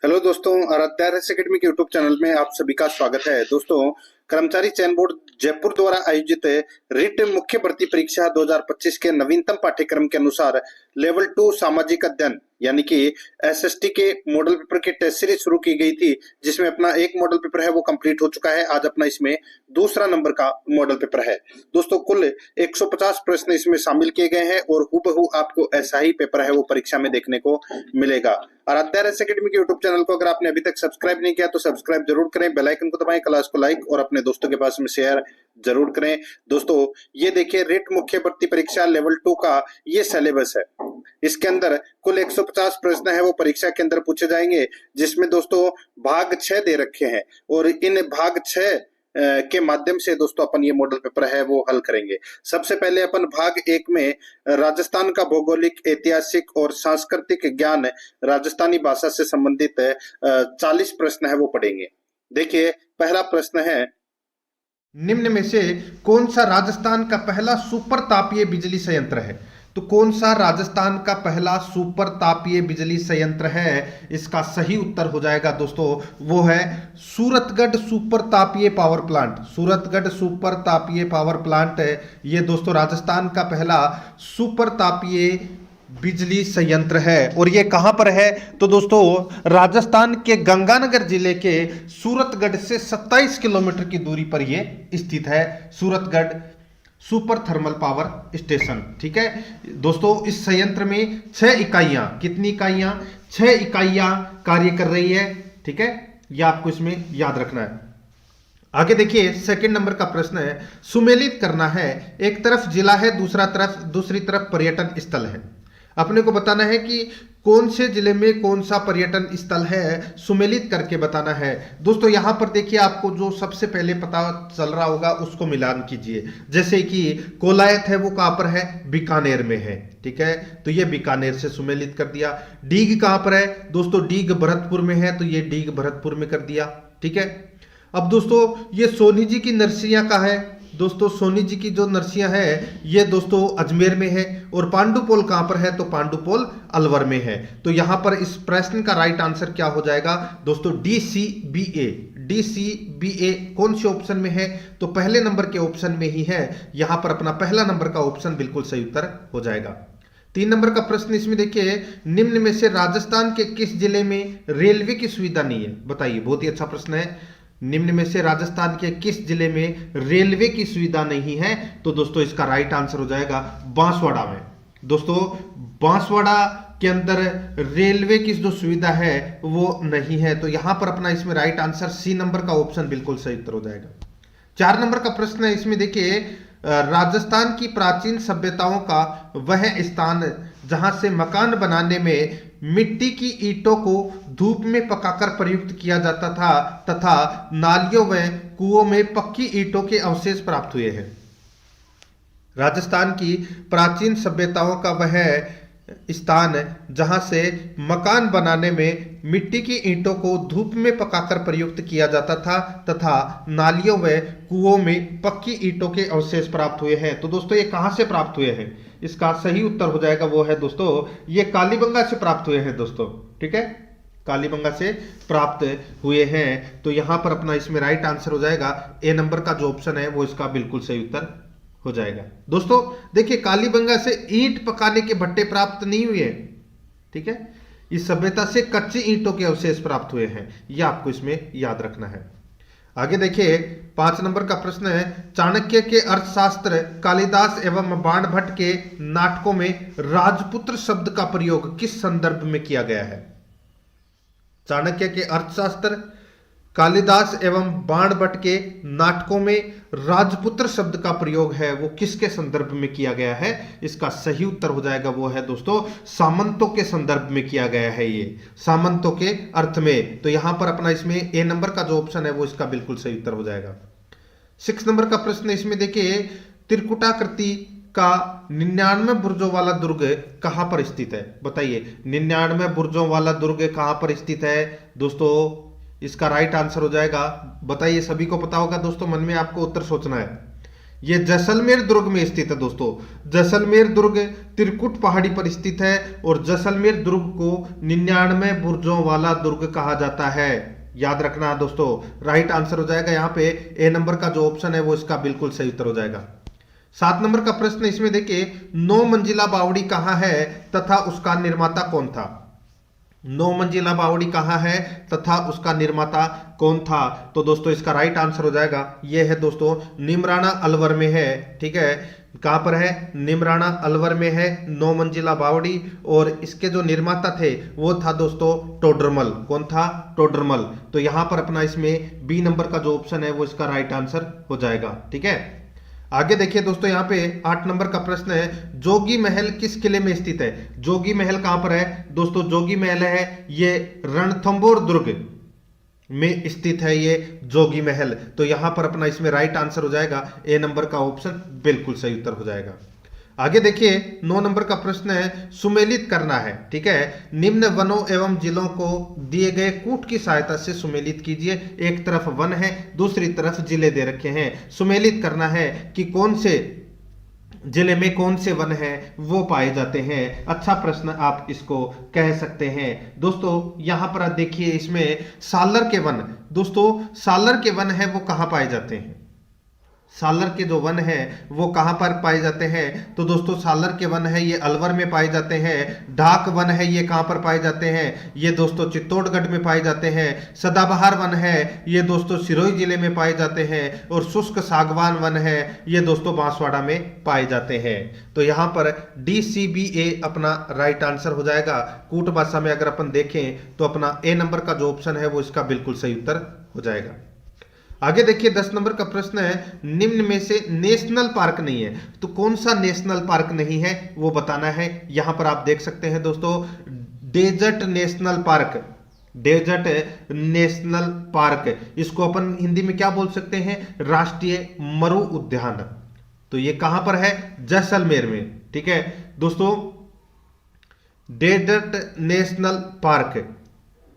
Hello दोस्तों, Aaradhya academy के YouTube channel में आप सभी का स्वागत है। दोस्तों, कर्मचारी चयन बोर्ड जयपुर द्वारा आयोजित रिट मुख्य भर्ती परीक्षा 2025 के नवीनतम पाठ्यक्रम के अनुसार लेवल 2 सामाजिक अध्ययन यानी कि एसएसटी के मॉडल पेपर की टेस्ट सीरीज शुरू की गई थी, जिसमें अपना एक मॉडल पेपर है वो कंप्लीट हो चुका है। आज अपना इसमें दूसरा नंबर का मॉडल पेपर है। दोस्तों, कुल 150 प्रश्न इसमें शामिल किए गए हैं और हूबहू आपको ऐसा ही पेपर है वो परीक्षा में देखने को मिलेगा। आराध्या एकेडमी के यूट्यूब चैनल को अगर आपने अभी तक सब्सक्राइब नहीं किया तो सब्सक्राइब जरूर करें, बेल आइकन को दबाएं, क्लास को लाइक और अपने दोस्तों के पास में शेयर जरूर करें। दोस्तों, ये देखिए रिट मुख्य भर्ती परीक्षा लेवल 2 का ये सिलेबस है। इसके अंदर कुल 150 प्रश्न है वो परीक्षा के अंदर पूछे जाएंगे, जिसमें दोस्तों भाग 6 दे रखे हैं और इन भाग 6 के माध्यम से दोस्तों अपन ये मॉडल पेपर है वो हल करेंगे। सबसे पहले अपन भाग 1 में राजस्थान का भौगोलिक, ऐतिहासिक और सांस्कृतिक ज्ञान, राजस्थानी भाषा से संबंधित 40 प्रश्न है वो पढ़ेंगे। देखिए, पहला प्रश्न है, निम्न में से कौन सा राजस्थान का पहला सुपर तापीय बिजली संयंत्र है? तो कौन सा राजस्थान का पहला सुपर तापीय बिजली संयंत्र है? इसका सही उत्तर हो जाएगा दोस्तों, वो है सूरतगढ़ सुपर तापीय पावर प्लांट। सूरतगढ़ सुपर तापीय पावर प्लांट है ये दोस्तों राजस्थान का पहला सुपर तापीय बिजली संयंत्र है। और ये कहां पर है? तो दोस्तों राजस्थान के गंगानगर जिले के सूरतगढ़ से 27 किलोमीटर की दूरी पर ये स्थित है, Suratgarh super thermal power station. ठीक है दोस्तों, इस संयंत्र में 6 इकाइयां, कितनी इकाइयां? 6 इकाइयां कार्य कर रही है। ठीक है, यह आपको इसमें याद रखना है। आगे देखिए, सेकंड नंबर का प्रश्न है, सुमेलित करना है। एक तरफ जिला है, दूसरी तरफ पर्यटन स्थल है। अपने को बताना है कि कौन से जिले में कौन सा पर्यटन स्थल है, सुमेलित करके बताना है। दोस्तों यहां पर देखिए, आपको जो सबसे पहले पता चल रहा होगा उसको मिलान कीजिए। जैसे कि कोलायत है, वो कहां पर है? बीकानेर में है। ठीक है, तो ये बीकानेर से सुमेलित कर दिया। डीग कहां पर है? दोस्तों डीग भरतपुर में है, तो ये डीग भरतपुर में कर दिया। ठीक है, अब दोस्तों ये सोनी जी की नर्सरियां कहां है? दोस्तों सोनी जी की जो नर्सियां है ये दोस्तों अजमेर में है। और पांडुपोल कहां पर है? तो पांडुपोल अलवर में है। तो यहां पर इस प्रश्न का राइट आंसर क्या हो जाएगा दोस्तों? DCBA। DCBA कौन से ऑप्शन में है? तो पहले नंबर के ऑप्शन में ही है। यहां पर अपना पहला नंबर का ऑप्शन बिल्कुल सही उत्तर हो जाएगा। 3 नंबर का प्रश्न इसमें देखिए, निम्न में से राजस्थान के किस जिले में रेलवे की सुविधा नहीं है? बताइए, बहुत ही अच्छा प्रश्न है। निम्न में से राजस्थान के किस जिले में रेलवे की सुविधा नहीं है? तो दोस्तों इसका राइट आंसर हो जाएगा बांसवाड़ा में। दोस्तों बांसवाड़ा के अंदर रेलवे की जो सुविधा है वो नहीं है, तो यहां पर अपना इसमें राइट आंसर सी नंबर का ऑप्शन बिल्कुल सही उत्तर हो जाएगा। 4 नंबर का प्रश्न है, इसमें देखिए, राजस्थान की प्राचीन सभ्यताओं का वह स्थान जहां से मकान बनाने में मिट्टी की ईंटों को धूप में पकाकर प्रयुक्त किया जाता था तथा नालियों व कुओं में पक्की ईंटों के अवशेष प्राप्त हुए हैं। राजस्थान की प्राचीन सभ्यताओं का वह स्थान जहां से मकान बनाने में मिट्टी की ईंटों को धूप में पकाकर प्रयुक्त किया जाता था तथा नालियों व कुओं में पक्की ईंटों के अवशेष प्राप्त हुए हैं। तो दोस्तों ये कहां से प्राप्त हुए हैं? इसका सही उत्तर हो जाएगा वो है दोस्तों, ये कालीबंगा से प्राप्त हुए हैं दोस्तों। ठीक है, कालीबंगा से प्राप्त हुए हैं। तो यहां पर अपना इसमें राइट आंसर हो जाएगा ए नंबर का जो ऑप्शन है वो इसका बिल्कुल सही उत्तर हो जाएगा। दोस्तों देखिए, कालीबंगा से ईंट पकाने के भट्टे प्राप्त नहीं हुए हैं। ठीक है, इस सभ्यता से कच्ची ईंटों के अवशेष प्राप्त हुए हैं, यह आपको इसमें याद रखना है। आगे देखिए, 5 नंबर का प्रश्न है, चाणक्य के अर्थशास्त्र, कालिदास एवं बाणभट्ट के नाटकों में राजपुत्र शब्द का प्रयोग किस संदर्भ में किया गया है? चाणक्य के अर्थशास्त्र, कालिदास एवं बाणभट्ट के नाटकों में राजपुत्र शब्द का प्रयोग है वो किसके संदर्भ में किया गया है? इसका सही उत्तर हो जाएगा वो है दोस्तों सामंतों के संदर्भ में किया गया है, ये सामंतों के अर्थ में। तो यहां पर अपना इसमें ए नंबर का जो ऑप्शन है वो इसका बिल्कुल सही उत्तर हो जाएगा। 6 नंबर का प्रश्न इसमें देखिए, त्रिकुटाकृति का 99 बुर्जों वाला दुर्ग कहां पर स्थित है? बताइए, 99 बुर्जों वाला दुर्ग कहां पर स्थित है? दोस्तों इसका राइट आंसर हो जाएगा, बताइए, सभी को पता होगा दोस्तों, मन में आपको उत्तर सोचना है। ये जैसलमेर दुर्ग में स्थित है दोस्तों। जैसलमेर दुर्ग त्रिकुट पहाड़ी पर स्थित है और जैसलमेर दुर्ग को 99 बुर्जों वाला दुर्ग कहा जाता है। याद रखना दोस्तों, राइट आंसर हो जाएगा यहाँ पे ए नंबर का जो ऑप्शन है वो इसका बिल्कुल सही उत्तर हो जाएगा। 7 नंबर का प्रश्न इसमें देखिए, 9 मंजिला बावड़ी कहाँ है तथा उसका निर्माता कौन था। 9 मंजिला बावड़ी कहाँ है तथा उसका निर्माता कौन था। तो दोस्तों इसका राइट आंसर हो जाएगा, ये है दोस्तों निमराना अलवर में है। ठीक है, कहां पर है, निमराना अलवर में है 9 मंजिला बावड़ी। और इसके जो निर्माता थे वो था दोस्तों टोडरमल। कौन था, टोडरमल। तो यहां पर अपना इसमें बी नंबर का जो ऑप्शन है वो इसका राइट आंसर हो जाएगा। ठीक है, आगे देखिए दोस्तों, यहाँ पे 8 नंबर का प्रश्न है, जोगी महल किस किले में स्थित है। जोगी महल कहां पर है दोस्तों, जोगी महल है ये रणथंबोर दुर्ग में स्थित है ये जोगी महल। तो यहां पर अपना इसमें राइट आंसर हो जाएगा ए नंबर का ऑप्शन बिल्कुल सही उत्तर हो जाएगा। आगे देखिए 9 नंबर का प्रश्न है, सुमेलित करना है। ठीक है, निम्न वनों एवं जिलों को दिए गए कूट की सहायता से सुमेलित कीजिए। एक तरफ वन है, दूसरी तरफ जिले दे रखे हैं। सुमेलित करना है कि कौन से जिले में कौन से वन हैं वो पाए जाते हैं। अच्छा प्रश्न आप इसको कह सकते हैं दोस्तों। यहां पर आप देखिए, इसमें सालर के वन, दोस्तों सालर के वन है वो कहां पाए जाते हैं। सालर के जो वन है वो कहां पर पाए जाते हैं। तो दोस्तों सालर के वन है ये अलवर में पाए जाते हैं। ढाक वन है ये कहां पर पाए जाते हैं, ये दोस्तों चित्तौड़गढ़ में पाए जाते हैं। सदाबहार वन है ये दोस्तों सिरोही जिले में पाए जाते हैं। और शुष्क सागवान वन है ये दोस्तों बांसवाड़ा में पाए जाते हैं। तो यहां पर DCBA अपना राइट आंसर हो जाएगा। कूट भाषा में अगर अपन देखें तो अपना ए नंबर का जो ऑप्शन है वो इसका बिल्कुल सही उत्तर हो जाएगा। आगे देखिए 10 नंबर का प्रश्न है, निम्न में से नेशनल पार्क नहीं है। तो कौन सा नेशनल पार्क नहीं है वो बताना है। यहां पर आप देख सकते हैं दोस्तों, desert national park, desert national park, इसको अपन हिंदी में क्या बोल सकते हैं, राष्ट्रीय मरु उद्यान। तो ये कहां पर है, जैसलमेर में। ठीक है दोस्तों, डेजर्ट नेशनल पार्क,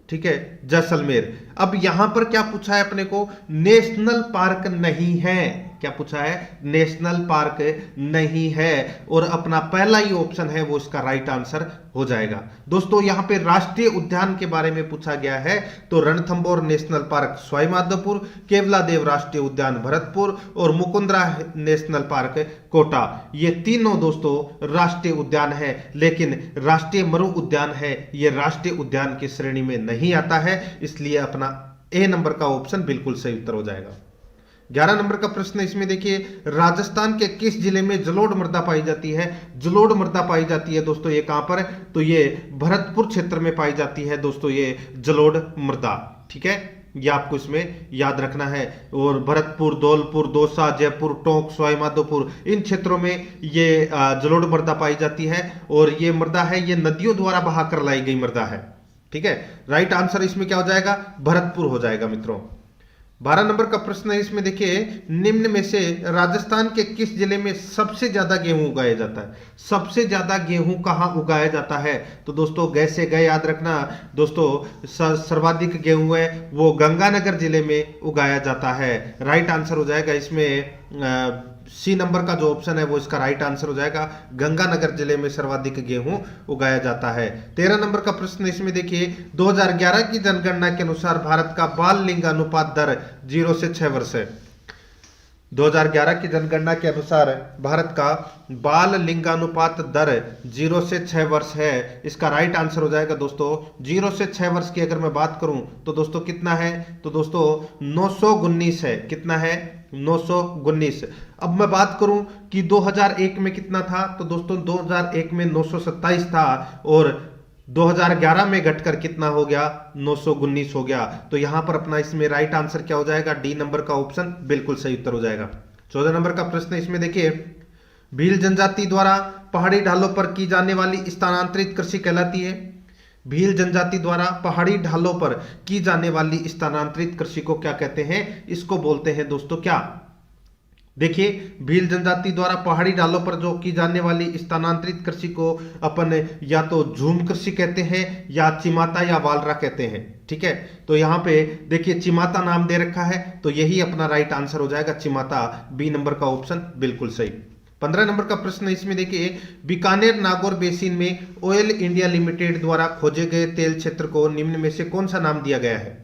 ठीक है, जैसलमेर। अब यहां पर क्या पूछा है अपने को, नेशनल पार्क नहीं है। क्या पूछा है, नेशनल पार्क नहीं है। और अपना पहला ही ऑप्शन है वो इसका राइट आंसर हो जाएगा। दोस्तों यहां पे राष्ट्रीय उद्यान के बारे में पूछा गया है। तो रणथंबोर नेशनल पार्क सवाईमाधोपुर, केवलादेव राष्ट्रीय उद्यान भरतपुर और मुकुंदरा नेशनल पार्क कोटा, ये तीनों दोस्तों राष्ट्रीय उद्यान है। लेकिन राष्ट्रीय मरु उद्यान है ये राष्ट्रीय उद्यान की श्रेणी में नहीं आता है, इसलिए अपना ए नंबर का ऑप्शन बिल्कुल सही उत्तर हो जाएगा। 11 नंबर का प्रश्न इसमें देखिए, राजस्थान के किस जिले में जलोढ़ मृदा पाई जाती है। जलोढ़ मृदा पाई जाती है दोस्तों ये कहां पर, तो ये भरतपुर क्षेत्र में पाई जाती है दोस्तों ये जलोढ़ मृदा। ठीक है, ये आपको इसमें याद रखना है। और भरतपुर, धौलपुर, दौसा, जयपुर, टोंक, सवाईमाधोपुर, इन क्षेत्रों में ये जलोढ़ मृदा पाई जाती है। और ये मृदा है ये नदियों द्वारा बहाकर लाई गई मृदा है। ठीक है, राइट आंसर इसमें क्या हो जाएगा, भरतपुर हो जाएगा मित्रों। 12 नंबर का प्रश्न है इसमें देखिए, निम्न में से राजस्थान के किस जिले में सबसे ज्यादा गेहूं उगाया जाता है। सबसे ज्यादा गेहूं कहां उगाया जाता है। तो दोस्तों गैसे गए याद रखना दोस्तों, सर्वाधिक गेहूं है वो गंगानगर जिले में उगाया जाता है। राइट आंसर हो जाएगा इसमें सी नंबर का जो ऑप्शन है वो इसका राइट आंसर हो जाएगा। गंगानगर जिले में सर्वाधिक गेहूं उगाया जाता है। 13 नंबर का प्रश्न इसमें देखिए, 2011 की जनगणना के अनुसार भारत का बाल लिंगानुपात दर 0 से 6 वर्ष है। 2011 की जनगणना के अनुसार भारत का बाल लिंगानुपात दर 0 से 6 वर्ष है। इसका राइट आंसर हो जाएगा दोस्तों 0 से 6 वर्ष की अगर मैं बात करूं तो दोस्तों कितना है, तो दोस्तों 919 है। कितना है, 919। अब मैं बात करूं कि 2001 में कितना था, तो दोस्तों 2001 में 927 था और 2011 में घटकर कितना हो गया, 919 हो गया। तो यहां पर अपना इसमें राइट आंसर क्या हो जाएगा, डी नंबर का ऑप्शन बिल्कुल सही उत्तर हो जाएगा। 14 नंबर का प्रश्न इसमें देखिए, भील जनजाति द्वारा पहाड़ी ढालों पर की जाने वाली स्थानांतरित कृषि कहलाती है। भील जनजाति द्वारा पहाड़ी ढालों पर की जाने वाली स्थानांतरित कृषि को क्या कहते हैं, इसको बोलते हैं दोस्तों क्या। देखिए भील जनजाति द्वारा पहाड़ी ढालों पर जो की जाने वाली स्थानांतरित कृषि को अपन या तो झूम कृषि कहते हैं या चिमाता या वालरा कहते हैं। ठीक है। तो यहाँ पे देखिए चिमाता नाम दे रखा है, तो यही अपना राइट आंसर हो जाएगा चिमाता, बी नंबर का ऑप्शन बिल्कुल सही। 15 नंबर का प्रश्न इसमें देखिए, बीकानेर नागौर बेसिन में ऑयल इंडिया लिमिटेड द्वारा खोजे गए तेल क्षेत्र को निम्न में से कौन सा नाम दिया गया है।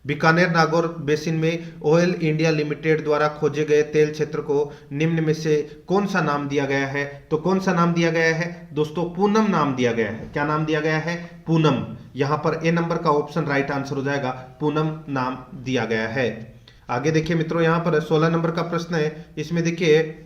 बीकानेर नागौर बेसिन में ऑयल इंडिया लिमिटेड द्वारा खोजे गए तेल क्षेत्र को निम्न में से कौन सा नाम दिया गया है। तो कौन सा नाम दिया गया है दोस्तों, पूनम नाम दिया गया है। क्या नाम दिया गया है, पूनम। यहां पर ए नंबर का ऑप्शन राइट आंसर हो जाएगा, पूनम नाम दिया गया है। आगे देखिए मित्रों, यहां पर 16 नंबर का प्रश्न है, इसमें देखिए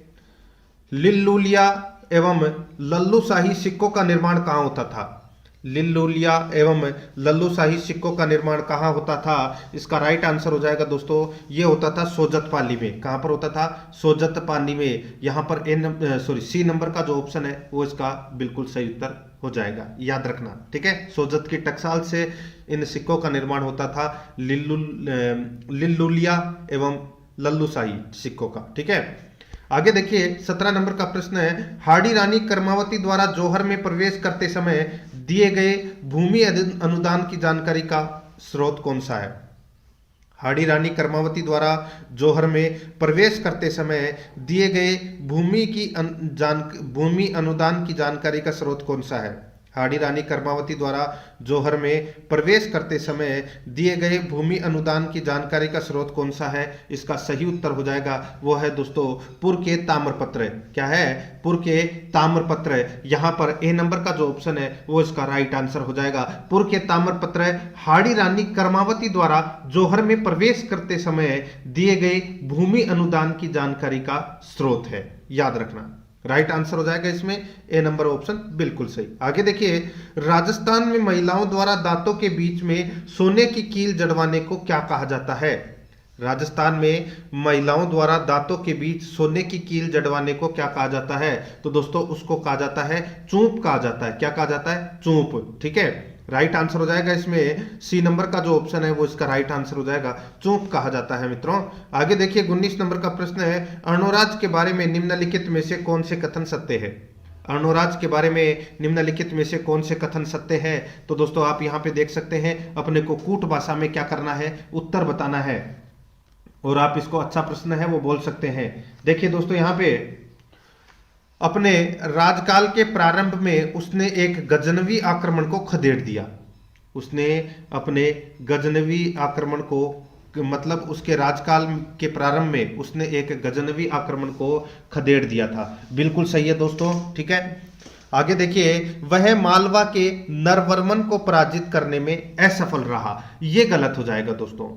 लिल्लूलिया एवं लल्लूशाही सिक्कों का निर्माण कहाँ होता था। लिल्लूलिया एवं लल्लूशाही सिक्कों का निर्माण कहाँ होता था। इसका राइट आंसर हो जाएगा दोस्तों, ये होता था सोजतपाली में। कहाँ पर होता था, सोजतपाली में। यहाँ पर सी नंबर का जो ऑप्शन है वो इसका बिल्कुल सही उत्तर हो जाएगा, याद रखना, ठीक है। सोजत की टकसाल से इन सिक्कों का निर्माण होता था, लिल्लूलिया एवं लल्लूशाही सिक्कों का, ठीक है। आगे देखिए 17 नंबर का प्रश्न है, हाड़ी रानी कर्मावती द्वारा जौहर में प्रवेश करते समय दिए गए भूमि अनुदान की जानकारी का स्रोत कौन सा है। हाड़ी रानी कर्मावती द्वारा जौहर में प्रवेश करते समय दिए गए भूमि अनुदान की जानकारी का स्रोत कौन सा है। हाड़ी रानी कर्मावती द्वारा जौहर में प्रवेश करते समय दिए गए भूमि अनुदान की जानकारी का स्रोत कौन सा है। इसका सही उत्तर हो जाएगा, वो है दोस्तों पुर के ताम्रपत्र। क्या है, पुर के ताम्रपत्र। यहाँ पर ए नंबर का जो ऑप्शन है वो इसका राइट आंसर हो जाएगा। पुर के ताम्रपत्र हाड़ी रानी कर्मावती द्वारा जौहर में प्रवेश करते समय दिए गए भूमि अनुदान की जानकारी का स्रोत है, याद रखना। राइट आंसर हो जाएगा इसमें ए नंबर ऑप्शन बिल्कुल सही। आगे देखिए, राजस्थान में महिलाओं द्वारा दांतों के बीच में सोने की कील जड़वाने को क्या कहा जाता है। राजस्थान में महिलाओं द्वारा दांतों के बीच सोने की कील जड़वाने को क्या कहा जाता है। तो दोस्तों उसको कहा जाता है चूंप कहा जाता है। क्या कहा जाता है, चूंप, ठीक है। राइट आंसर हो जाएगा इसमें सी नंबर का जो ऑप्शन है वो इसका राइट आंसर हो जाएगा, चूंप कहा जाता है मित्रों। आगे देखिए 19 नंबर का प्रश्न है, अर्णोराज के बारे में निम्नलिखित में से कौन से कथन सत्य है। अर्णोराज के बारे में निम्नलिखित में से कौन से कथन सत्य है। तो दोस्तों आप यहाँ पे देख सकते हैं, अपने को कूट भाषा में क्या करना है, उत्तर बताना है, और आप इसको अच्छा प्रश्न है वो बोल सकते हैं। देखिए दोस्तों यहाँ पे अपने राजकाल के प्रारंभ में उसने एक गजनवी आक्रमण को खदेड़ दिया। उसने अपने गजनवी आक्रमण को, मतलब उसके राजकाल के प्रारंभ में उसने एक गजनवी आक्रमण को खदेड़ दिया था। बिल्कुल सही है दोस्तों, ठीक है। आगे देखिए, वह मालवा के नरवर्मन को पराजित करने में असफल रहा। यह गलत हो जाएगा दोस्तों,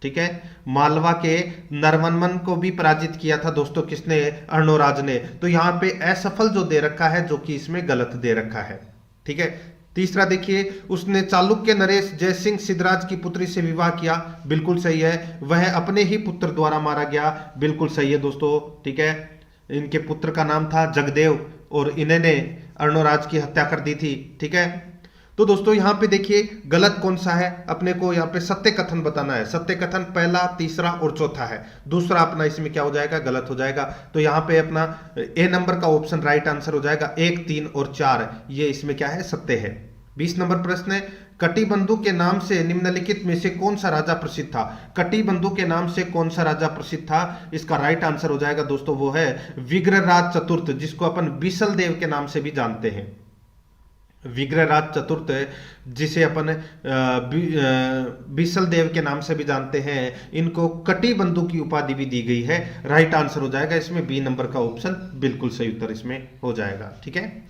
ठीक है। मालवा के नरवर्मन को भी पराजित किया था दोस्तों, किसने, अर्णोराज ने। तो यहां पे असफल जो दे रखा है, जो कि इसमें गलत दे रखा है, ठीक है। तीसरा देखिए, उसने चालुक्य नरेश जयसिंह सिद्धराज की पुत्री से विवाह किया। बिल्कुल सही है। वह अपने ही पुत्र द्वारा मारा गया। बिल्कुल सही है दोस्तों, ठीक है। इनके पुत्र का नाम था जगदेव और इन्होंने अर्णोराज की हत्या कर दी थी, ठीक है। तो दोस्तों यहाँ पे देखिए गलत कौन सा है, अपने को यहाँ पे सत्य कथन बताना है। सत्य कथन पहला, तीसरा और चौथा है। दूसरा अपना इसमें क्या हो जाएगा, गलत हो जाएगा। तो यहाँ पे अपना ए नंबर का ऑप्शन राइट आंसर हो जाएगा। 1, 3 और 4 ये इसमें क्या है, सत्य है। 20 नंबर प्रश्न है, कटिबंधु के नाम से निम्नलिखित में से कौन सा राजा प्रसिद्ध था। कटिबंधु के नाम से कौन सा राजा प्रसिद्ध था। इसका राइट आंसर हो जाएगा दोस्तों, वो है विग्रहराज चतुर्थ, जिसको अपन बिसल देव के नाम से भी जानते हैं। विग्रहराज चतुर्थ, जिसे अपन बिसल देव के नाम से भी जानते हैं, इनको कटिबंधु की उपाधि भी दी गई है। राइट आंसर हो जाएगा इसमें बी नंबर का ऑप्शन बिल्कुल सही उत्तर इसमें हो जाएगा, ठीक है।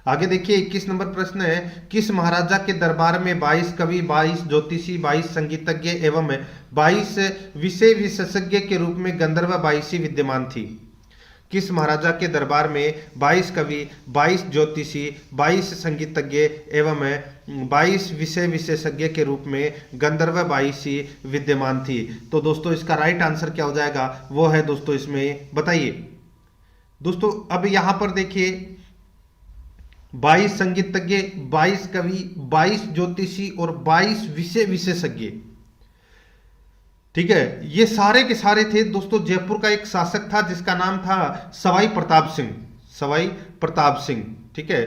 आगे देखिए 21 नंबर प्रश्न है, किस महाराजा के दरबार में 22 कवि, 22 ज्योतिषी, 22 संगीतज्ञ एवं 22 विषय विशेषज्ञ के रूप में गंधर्व 22 विद्यमान थी। किस महाराजा के दरबार में 22 कवि, 22 ज्योतिषी, 22 संगीतज्ञ एवं 22 विषय विशेषज्ञ के रूप में गंधर्व 22 विद्यमान थी। तो दोस्तों इसका राइट आंसर क्या हो जाएगा, वो है दोस्तों इसमें बताइए दोस्तों। अब यहां पर देखिए 22 संगीतज्ञ, 22 कवि, 22 ज्योतिषी और 22 विषय विशेषज्ञ, ठीक है। ये सारे के सारे थे दोस्तों। जयपुर का एक शासक था जिसका नाम था सवाई प्रताप सिंह, सवाई प्रताप सिंह, ठीक है।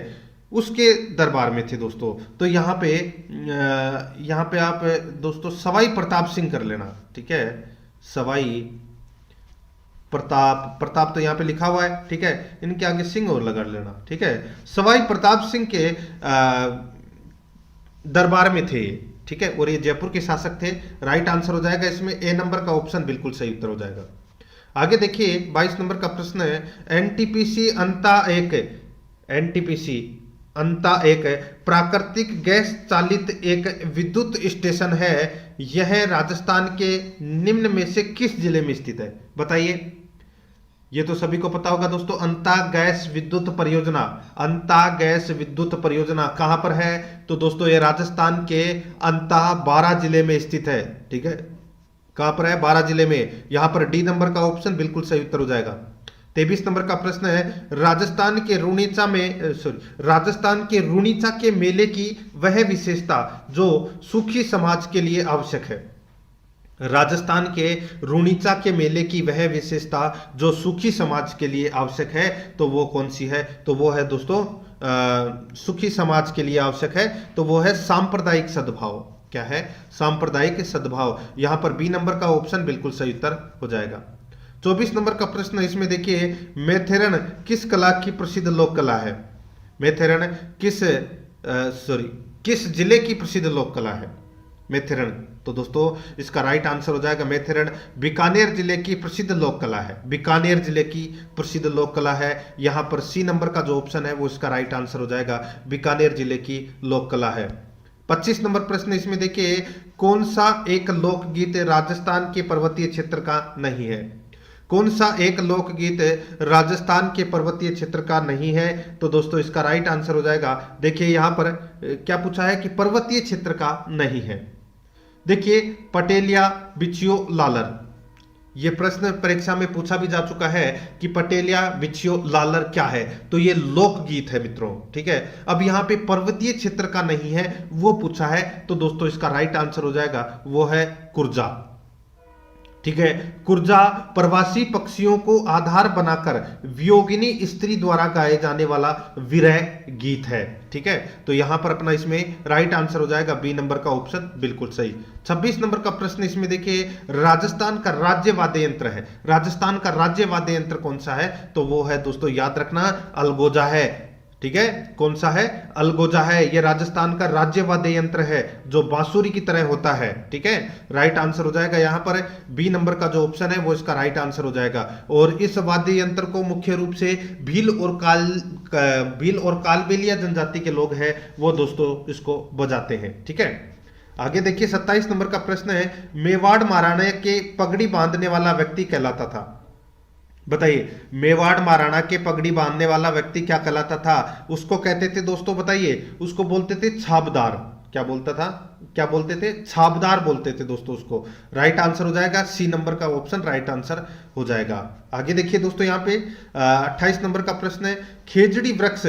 उसके दरबार में थे दोस्तों। तो यहाँ पे आप दोस्तों सवाई प्रताप सिंह कर लेना, ठीक है, सवाई प्रताप, प्रताप तो यहाँ पे लिखा हुआ है, ठीक है, इनके आगे सिंह और लगा लेना, ठीक है, सवाई प्रताप सिंह के दरबार में थे, ठीक है, और ये जयपुर के शासक थे। राइट आंसर हो जाएगा इसमें ए नंबर का ऑप्शन बिल्कुल सही उत्तर हो जाएगा। आगे देखिए 22 नंबर का प्रश्न है, एनटीपीसी अंता एक प्राकृतिक गैस चालित एक विद्युत स्टेशन है, यह राजस्थान के निम्न में से किस जिले में स्थित है? बताइए। ये तो सभी को पता होगा दोस्तों, अंता गैस विद्युत परियोजना, अंता गैस विद्युत परियोजना कहां पर है? तो दोस्तों ये राजस्थान के अंता 12 जिले में स्थित है, ठीक है, कहां पर है? 12 जिले में। यहां पर डी नंबर का ऑप्शन बिल्कुल सही उत्तर हो जाएगा। 23 नंबर का प्रश्न है, राजस्थान के रूणीचा के मेले की वह विशेषता जो सुखी समाज के लिए आवश्यक है। राजस्थान के रूणीचा के मेले की वह विशेषता जो सुखी समाज के लिए आवश्यक है, तो वो कौन सी है? तो वो है दोस्तों सुखी समाज के लिए आवश्यक है, तो वो है सांप्रदायिक सद्भाव। क्या है? सांप्रदायिक सद्भाव। यहां पर बी नंबर का ऑप्शन बिल्कुल सही उत्तर हो जाएगा। 24 नंबर का प्रश्न, इसमें देखिए, मैथेरन किस कला की प्रसिद्ध लोक कला है? मैथेरन किस जिले की प्रसिद्ध लोक कला है मैथेरन? तो दोस्तों इसका राइट आंसर हो जाएगा मैथेरन बीकानेर जिले की प्रसिद्ध लोक कला है, बीकानेर जिले की प्रसिद्ध लोक कला है। यहां पर सी नंबर का जो ऑप्शन है वो इसका राइट आंसर हो जाएगा, बीकानेर जिले की लोक कला है। 25 नंबर प्रश्न, इसमें देखिए, कौन सा एक लोकगीत राजस्थान के पर्वतीय क्षेत्र का नहीं है? कौन सा एक लोकगीत राजस्थान के पर्वतीय क्षेत्र का नहीं है? तो दोस्तों इसका राइट आंसर हो जाएगा, देखिए यहां पर क्या पूछा है कि पर्वतीय क्षेत्र का नहीं है। देखिए, पटेलिया बिछियो लालर, ये प्रश्न परीक्षा में पूछा भी जा चुका है कि पटेलिया बिछियो लालर क्या है, तो ये लोकगीत है मित्रों, ठीक है। अब यहाँ पे पर्वतीय क्षेत्र का नहीं है वो पूछा है, तो दोस्तों इसका राइट आंसर हो जाएगा वो है कुर्जा, ठीक है। कुर्जा प्रवासी पक्षियों को आधार बनाकर वियोगिनी स्त्री द्वारा गाए जाने वाला विरह गीत है, ठीक है। तो यहां पर अपना इसमें राइट आंसर हो जाएगा बी नंबर का ऑप्शन बिल्कुल सही। 26 नंबर का प्रश्न, इसमें देखिए, राजस्थान का राज्य वाद्य यंत्र है, राजस्थान का राज्य वाद्य यंत्र कौन सा है? तो वो है दोस्तों, याद रखना, अलगोजा है, ठीक है। कौन सा है? अलगोजा है। ये राजस्थान का राज्य वाद्य यंत्र है जो बांसुरी की तरह होता है, ठीक है। राइट आंसर हो जाएगा यहां पर बी नंबर का जो ऑप्शन है वो इसका राइट आंसर हो जाएगा। और इस वाद्य यंत्र को मुख्य रूप से भील और कालबेलिया जनजाति के लोग हैं वो दोस्तों इसको बजाते हैं, ठीक है। आगे देखिए 27 नंबर का प्रश्न है, मेवाड़ महाराणा के पगड़ी बांधने वाला व्यक्ति कहलाता था। बताइए, मेवाड़ महाराणा के पगड़ी बांधने वाला व्यक्ति क्या कहलाता था? उसको कहते थे दोस्तों, बताइए, उसको बोलते थे छाबदार। क्या बोलता था? क्या बोलते थे? छाबदार बोलते थे दोस्तों उसको। राइट आंसर हो जाएगा सी नंबर का ऑप्शन राइट आंसर हो जाएगा। आगे देखिए दोस्तों, यहाँ पे 28 नंबर का प्रश्न है, खेजड़ी वृक्ष,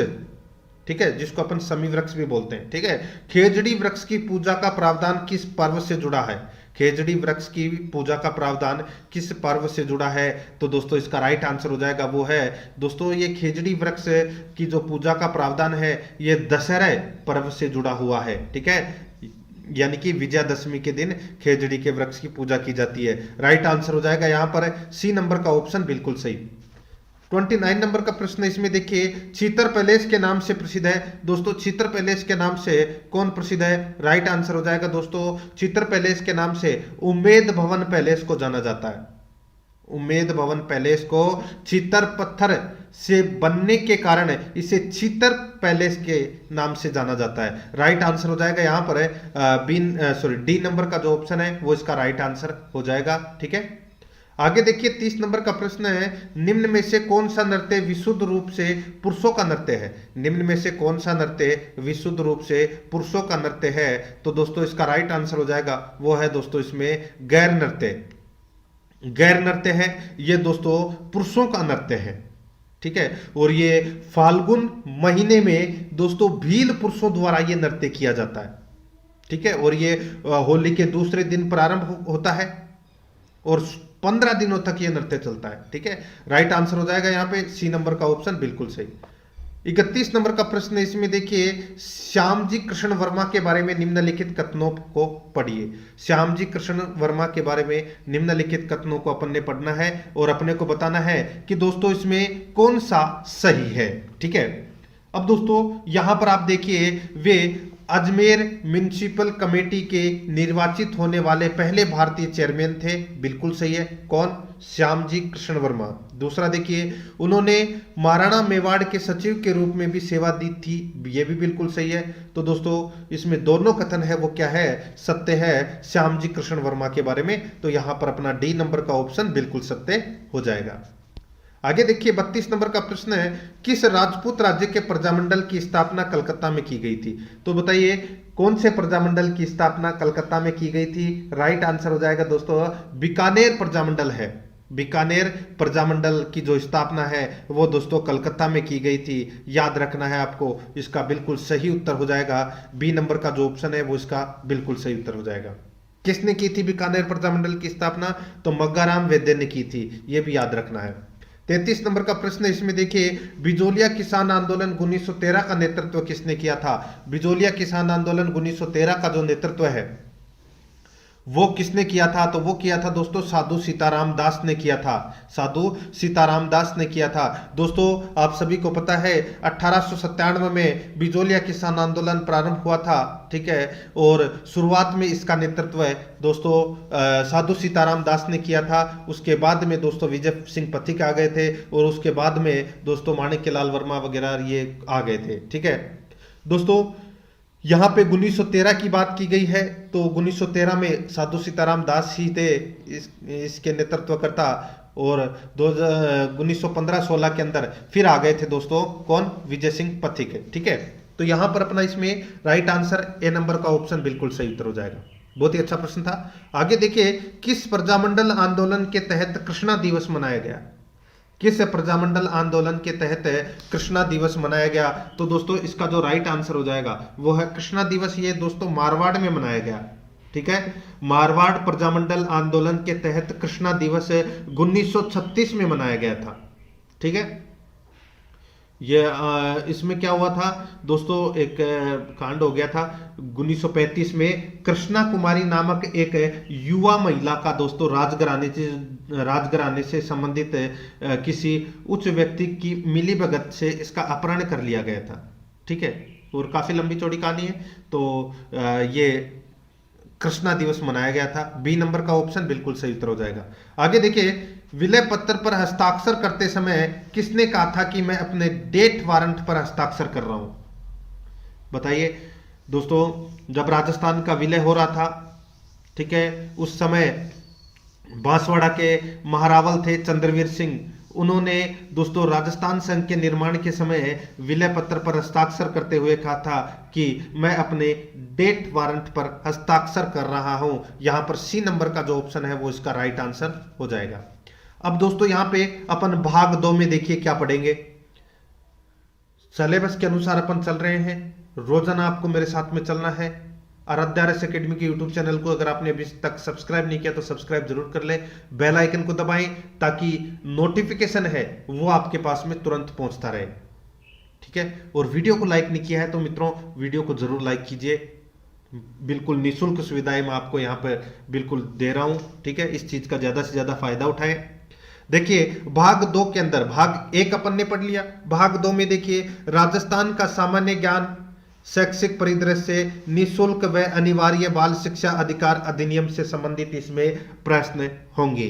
ठीक है, जिसको अपन समी वृक्ष भी बोलते हैं, ठीक है, खेजड़ी वृक्ष की पूजा का प्रावधान किस पर्व से जुड़ा है? खेजड़ी वृक्ष की पूजा का प्रावधान किस पर्व से जुड़ा है? तो दोस्तों इसका राइट आंसर हो जाएगा वो है दोस्तों, ये खेजड़ी वृक्ष की जो पूजा का प्रावधान है ये दशहरा पर्व से जुड़ा हुआ है, ठीक है, यानी कि विजयादशमी के दिन खेजड़ी के वृक्ष की पूजा की जाती है। राइट आंसर हो जाएगा यहाँ पर सी नंबर का ऑप्शन बिल्कुल सही। 29 नंबर का प्रश्न, इसमें देखिए, छीतर पैलेस के नाम से प्रसिद्ध है। दोस्तों छीतर पैलेस के नाम से कौन प्रसिद्ध है? राइट आंसर हो जाएगा दोस्तों, छीतर पैलेस के नाम से उम्मेद भवन पैलेस को जाना जाता है। उम्मेद भवन पैलेस को छीतर पत्थर से बनने के कारण इसे छीतर पैलेस के नाम से जाना जाता है। राइट आंसर हो जाएगा यहाँ पर डी नंबर का जो ऑप्शन है वो इसका राइट आंसर हो जाएगा, ठीक है। आगे देखिए 30 नंबर का प्रश्न है, निम्न में से कौन सा नृत्य विशुद्ध रूप से पुरुषों का नृत्य है? निम्न में से कौन सा नृत्य विशुद्ध रूप से पुरुषों का नृत्य है? तो दोस्तों इसका राइट आंसर हो जाएगा वो है दोस्तों इसमें गैर नृत्य। गैर नृत्य है ये दोस्तों पुरुषों का नृत्य है, ठीक है। और ये फाल्गुन महीने में दोस्तों भील पुरुषों द्वारा ये नृत्य किया जाता है, ठीक है। और ये होली के दूसरे दिन प्रारंभ होता है और 15 दिनों तक ये नृत्य चलता है, ठीक है। राइट आंसर हो जाएगा यहाँ पे सी नंबर का ऑप्शन बिल्कुल सही। 31 नंबर का प्रश्न इसमें देखिए, श्यामजी कृष्ण वर्मा के बारे में निम्नलिखित कथनों को पढ़िए। श्यामजी कृष्ण वर्मा के बारे में निम्नलिखित कथनों को अपन ने पढ़ना है और अपने को बताना है कि दोस्तों इसमें कौन सा सही है। ठीक है, अब दोस्तों यहां पर आप देखिए, वे अजमेर म्युनिसिपल कमेटी के निर्वाचित होने वाले पहले भारतीय चेयरमैन थे, बिल्कुल सही है। कौन? श्यामजी कृष्ण वर्मा। दूसरा देखिए, उन्होंने महाराणा मेवाड़ के सचिव के रूप में भी सेवा दी थी, ये भी बिल्कुल सही है। तो दोस्तों इसमें दोनों कथन है वो क्या है, सत्य है श्यामजी कृष्ण वर्मा के बारे में। तो यहां पर अपना डी नंबर का ऑप्शन बिल्कुल सत्य हो जाएगा। आगे देखिए 32 नंबर का प्रश्न है, किस राजपूत राज्य के प्रजामंडल की स्थापना कलकत्ता में की गई थी? तो बताइए कौन से प्रजामंडल की स्थापना कलकत्ता में की गई थी? राइट आंसर हो जाएगा दोस्तों बीकानेर प्रजामंडल है। बीकानेर प्रजामंडल की जो स्थापना है वो दोस्तों कलकत्ता में की गई थी, याद रखना है आपको। इसका बिल्कुल सही उत्तर हो जाएगा बी नंबर का जो ऑप्शन है वो इसका बिल्कुल सही उत्तर हो जाएगा। किसने की थी बीकानेर प्रजामंडल की स्थापना? तो मग्गाराम वैद्य ने की थी, ये भी याद रखना है। 33 नंबर का प्रश्न इसमें देखिए, बिजोलिया किसान आंदोलन 1913 का नेतृत्व किसने किया था? बिजोलिया किसान आंदोलन 1913 का जो नेतृत्व है वो किसने किया था? तो वो किया था दोस्तों साधु सीताराम दास ने किया था। साधु सीताराम दास ने किया था। दोस्तों आप सभी को पता है 1897 में बिजोलिया किसान आंदोलन प्रारंभ हुआ था, ठीक है, और शुरुआत में इसका नेतृत्व है दोस्तों साधु सीताराम दास ने किया था। उसके बाद में दोस्तों विजय सिंह पथिक आ गए थे और उसके बाद में दोस्तों माणिक्यलाल वर्मा वगैरह ये आ गए थे। ठीक है दोस्तों, यहाँ पे 1913 की बात की गई है, तो 1913 में साधु सीताराम दास ही थे इसके नेतृत्व करता, और 1915-16 के अंदर फिर आ गए थे दोस्तों कौन? विजय सिंह पथिक। ठीक है, तो यहाँ पर अपना इसमें राइट आंसर ए नंबर का ऑप्शन बिल्कुल सही उत्तर हो जाएगा। बहुत ही अच्छा प्रश्न था। आगे देखिए, किस प्रजामंडल आंदोलन के तहत कृष्णा दिवस मनाया गया? किस प्रजामंडल आंदोलन के तहत कृष्णा दिवस मनाया गया? तो दोस्तों इसका जो राइट आंसर हो जाएगा वो है कृष्णा दिवस, ये दोस्तों मारवाड़ में मनाया गया। ठीक है, मारवाड़ प्रजामंडल आंदोलन के तहत कृष्णा दिवस 1936 में मनाया गया था। ठीक है, ये इसमें क्या हुआ था दोस्तों, एक कांड हो गया था 1935 में। कृष्णा कुमारी नामक एक युवा महिला का दोस्तों राजघराने से संबंधित किसी उच्च व्यक्ति की मिलीभगत से इसका अपहरण कर लिया गया था। ठीक है, और काफी लंबी चौड़ी कहानी है। तो ये कृष्णा दिवस मनाया गया था। बी नंबर का ऑप्शन बिल्कुल सही उत्तर हो जाएगा। आगे देखिए, विलय पत्र पर हस्ताक्षर करते समय किसने कहा था कि मैं अपने डेथ वारंट पर हस्ताक्षर कर रहा हूं? बताइए दोस्तों, जब राजस्थान का विलय हो रहा था, ठीक है, उस समय बांसवाड़ा के महारावल थे चंद्रवीर सिंह, उन्होंने दोस्तों राजस्थान संघ के निर्माण के समय विलय पत्र पर हस्ताक्षर करते हुए कहा था कि मैं अपने डेथ वारंट पर हस्ताक्षर कर रहा हूं। यहां पर सी नंबर का जो ऑप्शन है वो इसका राइट आंसर हो जाएगा। अब दोस्तों यहां पे अपन भाग 2 में देखिए क्या पढ़ेंगे। सिलेबस के अनुसार अपन चल रहे हैं, रोजाना आपको मेरे साथ में चलना है। आराध्या आरएस एकेडमी के यूट्यूब चैनल को अगर आपने अभी तक सब्सक्राइब नहीं किया तो सब्सक्राइब जरूर कर ले, बेल आइकन को दबाएं ताकि नोटिफिकेशन है वो आपके पास में तुरंत पहुंचता रहे। ठीक है, और वीडियो को लाइक नहीं किया है तो मित्रों वीडियो को जरूर लाइक कीजिए। बिल्कुल निःशुल्क सुविधाएं मैं आपको यहाँ पर बिल्कुल दे रहा हूं। ठीक है, इस चीज का ज्यादा से ज्यादा फायदा उठाएं। देखिए भाग 2 के अंदर भाग 1 अपन ने पढ़ लिया, भाग 2 में देखिए राजस्थान का सामान्य ज्ञान शैक्षिक परिदृश्य से निःशुल्क व अनिवार्य बाल शिक्षा अधिकार अधिनियम से संबंधित इसमें प्रश्न होंगे।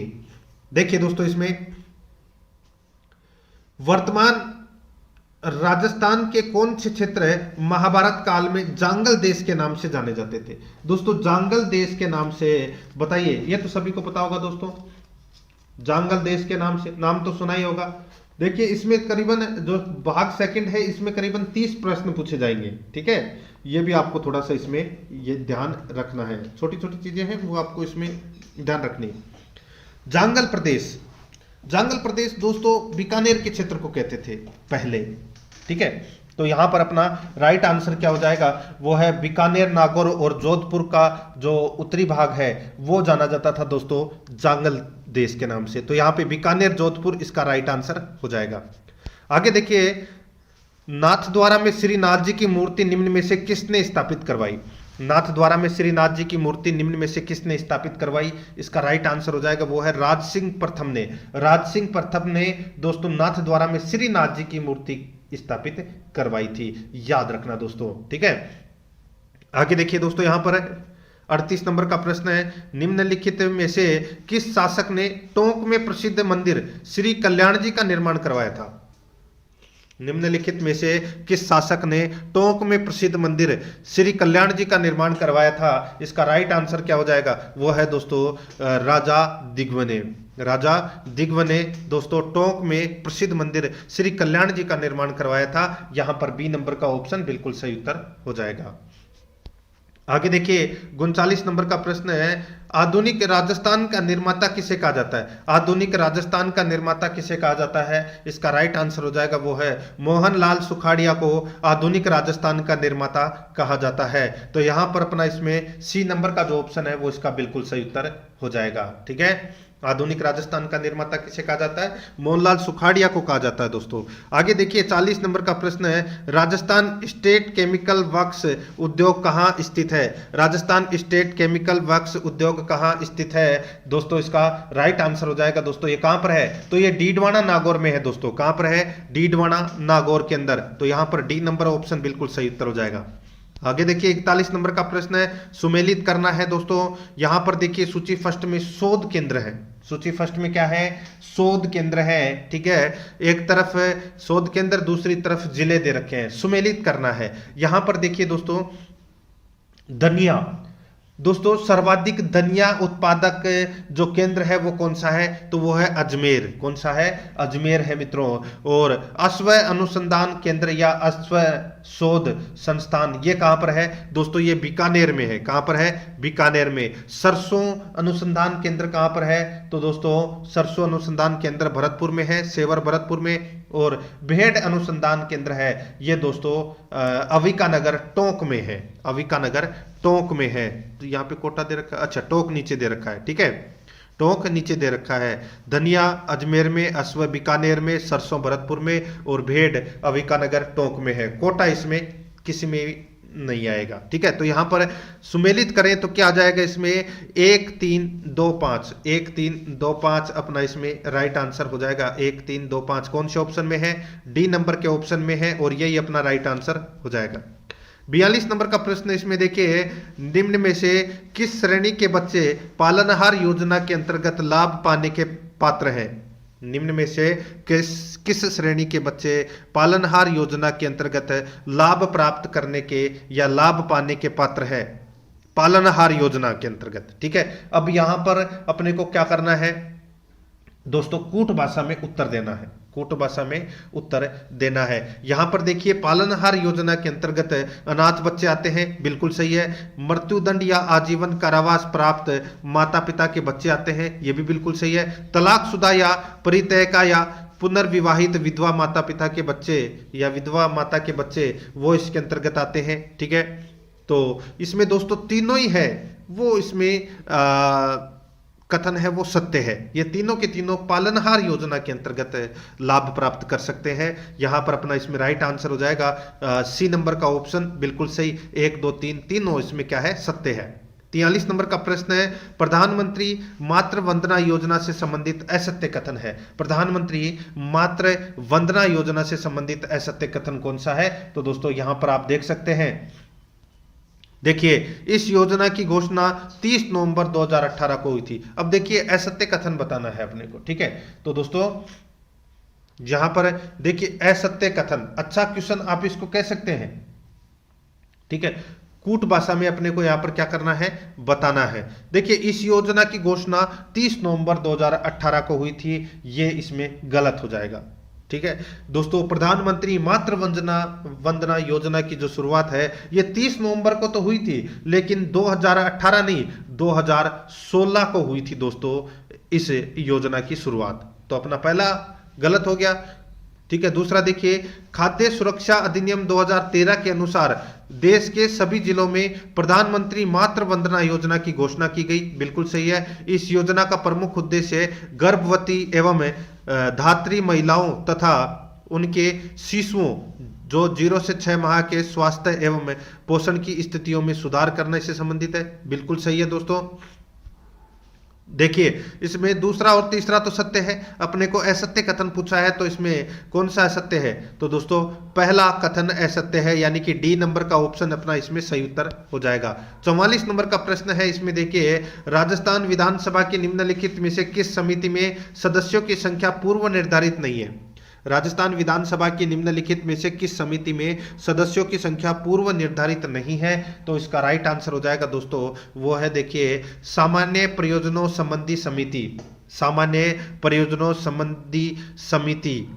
देखिए दोस्तों, इसमें वर्तमान राजस्थान के कौन से क्षेत्र महाभारत काल में जांगल देश के नाम से जाने जाते थे? दोस्तों जांगल देश के नाम से, बताइए, ये तो सभी को पता होगा दोस्तों, जांगल देश के नाम से नाम तो सुना ही होगा। देखिए इसमें करीबन जो भाग सेकंड है इसमें करीबन 30 प्रश्न पूछे जाएंगे। ठीक है, ये भी आपको थोड़ा सा इसमें ये ध्यान रखना है, छोटी छोटी चीजें हैं वो आपको इसमें ध्यान रखनी है। जांगल प्रदेश, जांगल प्रदेश दोस्तों बीकानेर के क्षेत्र को कहते थे पहले। ठीक है, तो यहां पर अपना राइट आंसर क्या हो जाएगा, वो है बीकानेर, नागौर और जोधपुर का जो उत्तरी भाग है वो जाना जाता था दोस्तों जांगल देश के नाम से। तो यहां पे बीकानेर जोधपुर इसका राइट आंसर हो जाएगा। आगे देखिए नाथद्वारा में श्रीनाथ जी की मूर्ति निम्न में से किसने स्थापित करवाई? नाथद्वारा में श्रीनाथ जी की मूर्ति निम्न में से किसने स्थापित करवाई? इसका राइट आंसर हो जाएगा वो है राज सिंह प्रथम ने। राज सिंह प्रथम ने दोस्तों नाथद्वारा में श्रीनाथ जी की मूर्ति स्थापित करवाई थी, याद रखना दोस्तों, ठीक है। आगे देखिए दोस्तों, यहां पर 38 नंबर का प्रश्न है, निम्नलिखित में से किस शासक ने टोंक में प्रसिद्ध मंदिर श्री कल्याण जी का निर्माण करवाया था? निम्नलिखित में से किस शासक ने टोंक में प्रसिद्ध मंदिर श्री कल्याण जी का निर्माण करवाया था? इसका राइट आंसर क्या हो जाएगा? वो है दोस्तों राजा दिग्वने। राजा दिग्वने दोस्तों टोंक में प्रसिद्ध मंदिर श्री कल्याण जी का निर्माण करवाया था। यहां पर बी नंबर का ऑप्शन बिल्कुल सही उत्तर हो जाएगा। आगे देखिए 39 नंबर का प्रश्न है, आधुनिक राजस्थान का निर्माता किसे कहा जाता है? आधुनिक राजस्थान का निर्माता किसे कहा जाता है? इसका राइट आंसर हो जाएगा वो है मोहनलाल सुखाड़िया को आधुनिक राजस्थान का निर्माता कहा जाता है। तो यहां पर अपना इसमें सी नंबर का जो ऑप्शन है वो इसका बिल्कुल सही उत्तर हो जाएगा, ठीक है। आधुनिक राजस्थान का निर्माता किसे कहा जाता है? मोहनलाल सुखाड़िया को कहा जाता है दोस्तों। आगे देखिए 40 नंबर का प्रश्न है, राजस्थान स्टेट केमिकल वर्क्स उद्योग कहां स्थित है? राजस्थान स्टेट केमिकल वर्क्स उद्योग कहां स्थित है? दोस्तों इसका राइट आंसर हो जाएगा दोस्तों, ये कहां पर है? तो ये डीडवाना नागौर में है दोस्तों। कहां पर है? डीडवाना नागौर के अंदर। तो यहां पर डी नंबर ऑप्शन बिल्कुल सही उत्तर हो जाएगा। आगे देखिए 41 नंबर का प्रश्न है, सुमेलित करना है दोस्तों। यहां पर देखिए सूची फर्स्ट में शोध केंद्र है। सूची फर्स्ट में क्या है? शोध केंद्र है, ठीक है। एक तरफ शोध केंद्र, दूसरी तरफ जिले दे रखे हैं, सुमेलित करना है। यहां पर देखिए दोस्तों धनिया, दोस्तों सर्वाधिक धनिया उत्पादक जो केंद्र है वो कौन सा है? तो वो है अजमेर। कौन सा है? अजमेर है मित्रों। और अश्व अनुसंधान केंद्र या अश्व शोध संस्थान ये कहां पर है? दोस्तों ये बीकानेर में है। कहां पर है? बीकानेर में। सरसों अनुसंधान केंद्र कहां पर है? तो दोस्तों सरसों अनुसंधान केंद्र भरतपुर में है, सेवर भरतपुर में। और भेड़ अनुसंधान केंद्र है ये दोस्तों अविकानगर टोंक में है। अविकानगर टोंक में है। तो यहाँ पे कोटा दे रखा है, अच्छा टोंक नीचे दे रखा है, ठीक है। टोंक नीचे दे रखा है। धनिया अजमेर में, अश्व बीकानेर में, सरसों भरतपुर में और भेड़ अविकानगर टोंक में है। कोटा इसमें किसी में भी नहीं आएगा, ठीक है। तो यहां पर सुमेलित करें तो क्या आ जाएगा इसमें? 1 3 2 5, 1 3 2 5 अपना इसमें राइट आंसर हो जाएगा। 1 3 2 5 कौन से ऑप्शन में है? डी नंबर के ऑप्शन में है और यही अपना राइट आंसर हो जाएगा। 42 नंबर का प्रश्न इसमें देखिए, निम्न में से किस श्रेणी के बच्चे पालनहार योजना के अंतर्गत लाभ पाने के पात्र हैं? निम्न में से किस श्रेणी के बच्चे पालनहार योजना के अंतर्गत लाभ प्राप्त करने के या लाभ पाने के पात्र है? पालनहार योजना के अंतर्गत, ठीक है। अब यहां पर अपने को क्या करना है दोस्तों? कूट भाषा में उत्तर देना है। कूट भाषा में उत्तर देना है। यहां पर देखिए पालनहार योजना के अंतर्गत अनाथ बच्चे आते हैं, बिल्कुल सही है। मृत्युदंड या आजीवन कारावास प्राप्त माता पिता के बच्चे आते हैं, यह भी बिल्कुल सही है। तलाकशुदा या परित्यक्ता या पुनर्विवाहित विधवा माता पिता के बच्चे या विधवा माता के बच्चे वो इसके अंतर्गत आते हैं, ठीक है। तो इसमें दोस्तों तीनों ही है वो इसमें कथन है वो सत्य है। ये तीनों के तीनों पालनहार योजना के अंतर्गत लाभ प्राप्त कर सकते हैं। यहां पर अपना इसमें राइट आंसर हो जाएगा सी नंबर का ऑप्शन बिल्कुल सही। 1 2 3 तीनों इसमें क्या है? सत्य है। 43 नंबर का प्रश्न है, प्रधानमंत्री मातृ वंदना योजना से संबंधित असत्य कथन है। प्रधानमंत्री मातृ वंदना योजना से संबंधित असत्य कथन कौन सा है? तो दोस्तों यहां पर आप देख सकते हैं, देखिए इस योजना की घोषणा 30 नवंबर 2018 को हुई थी। अब देखिए असत्य कथन बताना है अपने को, ठीक है। तो दोस्तों यहां पर देखिए असत्य कथन, अच्छा क्वेश्चन आप इसको कह सकते हैं, ठीक है। कूट भाषा में अपने को यहां पर क्या करना है? बताना है। देखिए इस योजना की घोषणा 30 नवंबर 2018 को हुई थी, ये इसमें गलत हो जाएगा, ठीक है दोस्तों। प्रधानमंत्री मातृ वंदना योजना की जो शुरुआत है ये 30 नवंबर को तो हुई थी, लेकिन 2018 नहीं 2016 को हुई थी दोस्तों इस योजना की शुरुआत। तो अपना पहला गलत हो गया, ठीक है। दूसरा देखिए, खाद्य सुरक्षा अधिनियम 2013 के अनुसार देश के सभी जिलों में प्रधानमंत्री मातृ वंदना योजना की घोषणा की गई, बिल्कुल सही है। इस योजना का प्रमुख उद्देश्य गर्भवती एवं धात्री महिलाओं तथा उनके शिशुओं जो 0 से 6 माह के स्वास्थ्य एवं पोषण की स्थितियों में सुधार करने से संबंधित है। बिल्कुल सही है दोस्तों। देखिए इसमें दूसरा और तीसरा तो सत्य है, अपने को असत्य कथन पूछा है तो इसमें कौन सा असत्य है, तो दोस्तों पहला कथन असत्य है, यानी कि डी नंबर का ऑप्शन अपना इसमें सही उत्तर हो जाएगा। 44 नंबर का प्रश्न है, इसमें देखिए राजस्थान विधानसभा की निम्नलिखित में से किस समिति में सदस्यों की संख्या पूर्व निर्धारित नहीं है। राजस्थान विधानसभा की निम्नलिखित में से किस समिति में सदस्यों की संख्या पूर्व निर्धारित नहीं है, तो इसका राइट आंसर हो जाएगा दोस्तों वो है देखिए सामान्य प्रयोजनों संबंधी समिति। सामान्य प्रयोजनों संबंधी समिति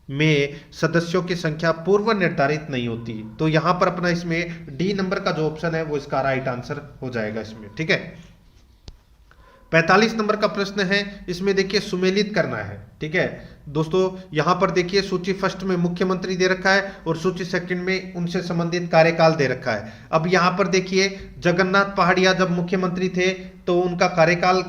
में सदस्यों की संख्या पूर्व निर्धारित नहीं होती, तो यहां पर अपना इसमें डी नंबर का जो ऑप्शन है वो इसका राइट आंसर हो जाएगा इसमें। ठीक है, 45 नंबर का प्रश्न है, इसमें देखिए सुमेलित करना है। ठीक है दोस्तों, यहां पर देखिए सूची फर्स्ट में मुख्यमंत्री दे रखा है और सूची सेकंड में उनसे संबंधित कार्यकाल दे रखा है। अब यहां पर देखिए जगन्नाथ पहाड़िया जब मुख्यमंत्री थे तो उनका कार्यकाल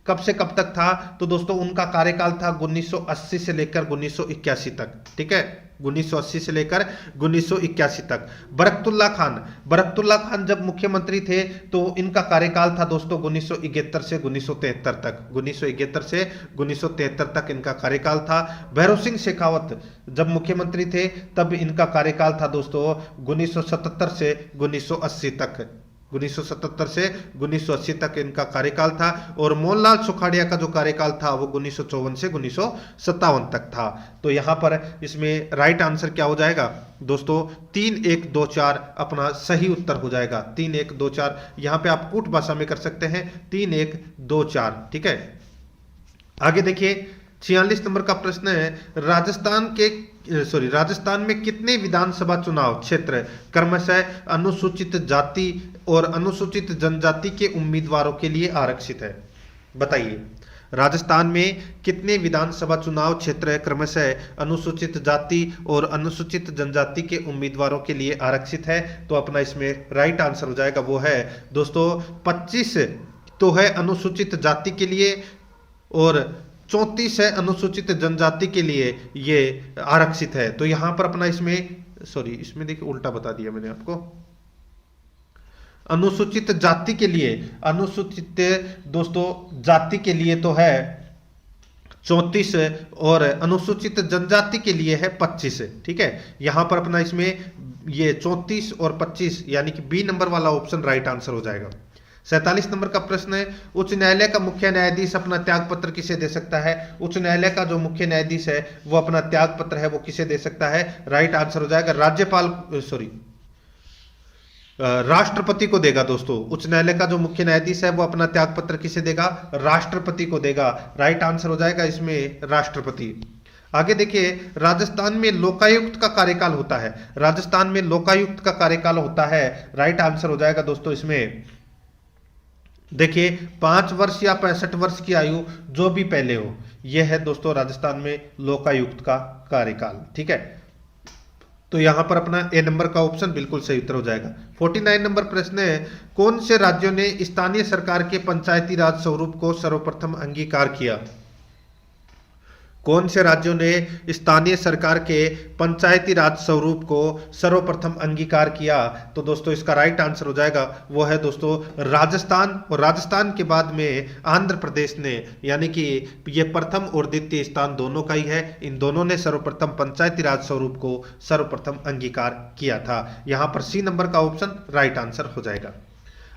कब से कब तक था, तो दोस्तों उनका कार्यकाल था 1980 से लेकर 1981 तक। ठीक है, 1980 से लेकर 1981 तक। बरकतुल्ला खान जब मुख्यमंत्री थे तो इनका कार्यकाल था दोस्तों 1971 से 1973 तक। 1971 से 1973 तक इनका कार्यकाल था। भैरव सिंह शेखावत जब मुख्यमंत्री थे तब इनका कार्यकाल था दोस्तों 1977 से 1980 तक। 1977 से 1980 तक इनका कार्यकाल था। और मोहनलाल सुखाड़िया का जो कार्यकाल था वो 1954 से 1957 तक था। तो यहां पर इसमें राइट आंसर क्या हो जाएगा दोस्तों 3124 अपना सही उत्तर हो जाएगा। 3124 यहां पे आप कूट भाषा में कर सकते हैं 3124। ठीक है, आगे देखिए 46 नंबर का प्रश्न है, राजस्थान में कितने विधानसभा चुनाव क्षेत्र क्रमशः अनुसूचित जाति और अनुसूचित जनजाति के उम्मीदवारों के लिए आरक्षित है। बताइए राजस्थान में कितने विधानसभा चुनाव क्षेत्र क्रमशः अनुसूचित जाति और अनुसूचित जनजाति के उम्मीदवारों के लिए आरक्षित है, तो अपना इसमें राइट आंसर हो जाएगा वो है दोस्तों 25 तो है अनुसूचित जाति के लिए और 34 है अनुसूचित जनजाति के लिए ये आरक्षित है। तो यहां पर अपना इसमें देखिए उल्टा बता दिया मैंने आपको। अनुसूचित जाति के लिए, अनुसूचित दोस्तों जाति के लिए तो है 34 और अनुसूचित जनजाति के लिए है 25। ठीक है, यहां पर अपना इसमें ये 34 और 25 यानी कि बी नंबर वाला ऑप्शन राइट आंसर हो जाएगा। 47 नंबर का प्रश्न है, उच्च न्यायालय का मुख्य न्यायाधीश अपना त्याग पत्र किसे दे सकता है। उच्च न्यायालय का जो मुख्य न्यायाधीश है वो अपना त्याग पत्र है वो किसे दे सकता है, राइट आंसर हो जाएगा राष्ट्रपति को देगा दोस्तों। उच्च न्यायालय का जो मुख्य न्यायाधीश है वो अपना त्याग पत्र किसे देगा, राष्ट्रपति को देगा। राइट आंसर हो जाएगा इसमें राष्ट्रपति। आगे देखिए राजस्थान में लोकायुक्त का कार्यकाल होता है। राजस्थान में लोकायुक्त का कार्यकाल होता है, राइट आंसर हो जाएगा दोस्तों इसमें देखिए 5 वर्ष या 65 वर्ष की आयु जो भी पहले हो, यह है दोस्तों राजस्थान में लोकायुक्त का कार्यकाल। ठीक है, तो यहां पर अपना ए नंबर का ऑप्शन बिल्कुल सही उत्तर हो जाएगा। 49 नंबर प्रश्न है, कौन से राज्यों ने स्थानीय सरकार के पंचायती राज स्वरूप को सर्वप्रथम अंगीकार किया। कौन से राज्यों ने स्थानीय सरकार के पंचायती राज स्वरूप को सर्वप्रथम अंगीकार किया, तो दोस्तों इसका राइट आंसर हो जाएगा वो है दोस्तों राजस्थान। और राजस्थान के बाद में आंध्र प्रदेश ने, यानी कि ये प्रथम और द्वितीय स्थान दोनों का ही है, इन दोनों ने सर्वप्रथम पंचायती राज स्वरूप को सर्वप्रथम अंगीकार किया था। यहां पर सी नंबर का ऑप्शन राइट आंसर हो जाएगा।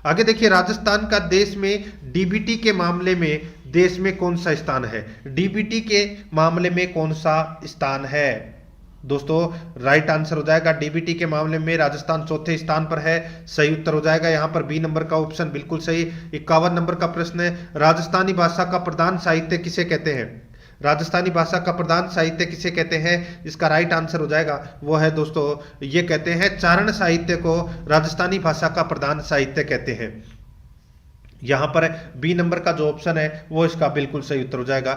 आगे देखिए राजस्थान का देश में डीबीटी के मामले में देश में कौन सा स्थान है। डीबीटी के मामले में कौन सा स्थान है दोस्तों, राइट आंसर हो जाएगा डीबीटी के मामले में राजस्थान चौथे स्थान पर है, सही उत्तर हो जाएगा यहां पर बी नंबर का ऑप्शन बिल्कुल सही। 51 नंबर का प्रश्न है, राजस्थानी भाषा का प्रधान साहित्य किसे कहते हैं। राजस्थानी भाषा का प्रधान साहित्य किसे कहते हैं, इसका राइट आंसर हो जाएगा वो है दोस्तों ये कहते हैं चारण साहित्य को राजस्थानी भाषा का प्रधान साहित्य कहते हैं। यहां पर बी नंबर का जो ऑप्शन है वो इसका बिल्कुल सही उत्तर हो जाएगा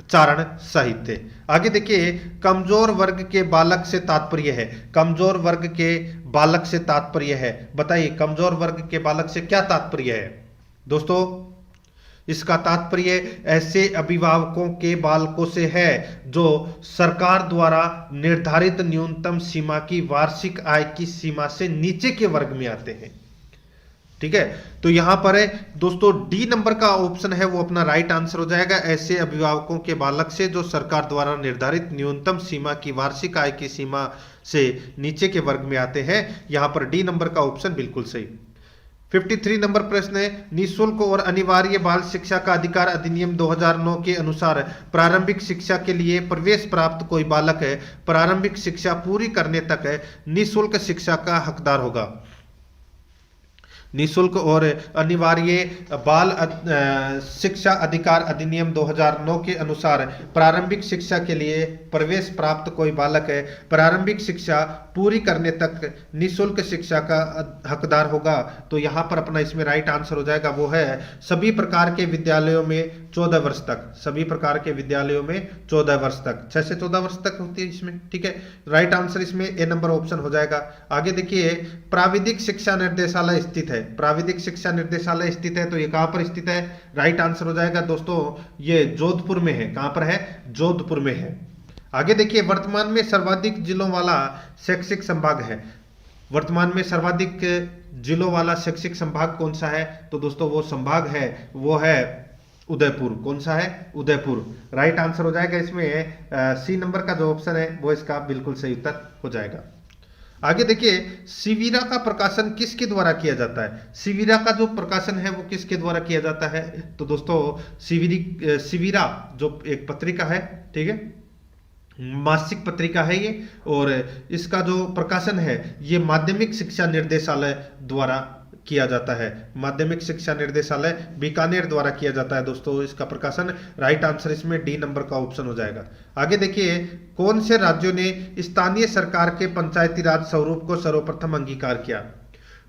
चारण साहित्य। आगे देखिए कमजोर वर्ग के बालक से तात्पर्य है। कमजोर वर्ग के बालक से तात्पर्य है, बताइए कमजोर वर्ग के बालक से क्या तात्पर्य है दोस्तों। इसका तात्पर्य ऐसे अभिभावकों के बालकों से है जो सरकार द्वारा निर्धारित न्यूनतम सीमा की वार्षिक आय की सीमा से नीचे के वर्ग में आते हैं। ठीक है, तो यहां पर है दोस्तों डी नंबर का ऑप्शन है वो अपना राइट आंसर हो जाएगा। ऐसे अभिभावकों के बालक से जो सरकार द्वारा निर्धारित न्यूनतम सीमा की वार्षिक आय की सीमा से नीचे के वर्ग में आते हैं, यहां पर डी नंबर का ऑप्शन बिल्कुल सही। 53 नंबर प्रश्न है, निःशुल्क और अनिवार्य बाल शिक्षा का अधिकार अधिनियम 2009 के अनुसार प्रारंभिक शिक्षा के लिए प्रवेश प्राप्त कोई बालक है प्रारंभिक शिक्षा पूरी करने तक है निःशुल्क शिक्षा का हकदार होगा। निःशुल्क और अनिवार्य बाल शिक्षा अधिकार अधिनियम 2009 के अनुसार प्रारंभिक शिक्षा के लिए प्रवेश प्राप्त कोई बालक है प्रारंभिक शिक्षा पूरी करने तक निःशुल्क शिक्षा का हकदार होगा। तो यहाँ पर अपना इसमें राइट आंसर हो जाएगा वो है सभी प्रकार के विद्यालयों में 14 वर्ष तक, सभी प्रकार के विद्यालयों में 14 वर्ष तक, 6 से 14 वर्ष तक होती है इसमें। ठीक है, राइट आंसर इसमें ए नंबर ऑप्शन हो जाएगा। आगे देखिए, प्राविधिक शिक्षा निर्देशालय स्थित है, प्राविधिक शिक्षा निर्देशालय स्थित है तो ये कहां पर स्थित है? राइट आंसर हो जाएगा दोस्तों ये जोधपुर में है। कहां पर है? जोधपुर में है। आगे देखिए, वर्तमान में सर्वाधिक जिलों वाला शैक्षिक संभाग है, वर्तमान में सर्वाधिक जिलों वाला शैक्षिक संभाग कौन सा है? तो दोस्तों वो संभाग है वो है उदयपुर। कौन सा है? उदयपुर। राइट आंसर हो जाएगा इसमें सी नंबर का जो ऑप्शन है वो इसका बिल्कुल सही उत्तर हो जाएगा। आगे देखिए, सिविरा का प्रकाशन किसके द्वारा किया जाता है? सिविरा का जो प्रकाशन है वो किसके द्वारा किया जाता है? तो दोस्तों सिविरा जो एक पत्रिका है, ठीक है, मासिक पत्रिका है ये, और इसका जो प्रकाशन है ये माध्यमिक शिक्षा निर्देशालय द्वारा किया जाता है। माध्यमिक शिक्षा निर्देशालय बीकानेर द्वारा किया जाता है दोस्तों इसका प्रकाशन। राइट आंसर इसमें डी नंबर का ऑप्शन हो जाएगा। आगे देखिए, कौन से राज्यों ने स्थानीय सरकार के पंचायती राज स्वरूप को सर्वप्रथम अंगीकार किया?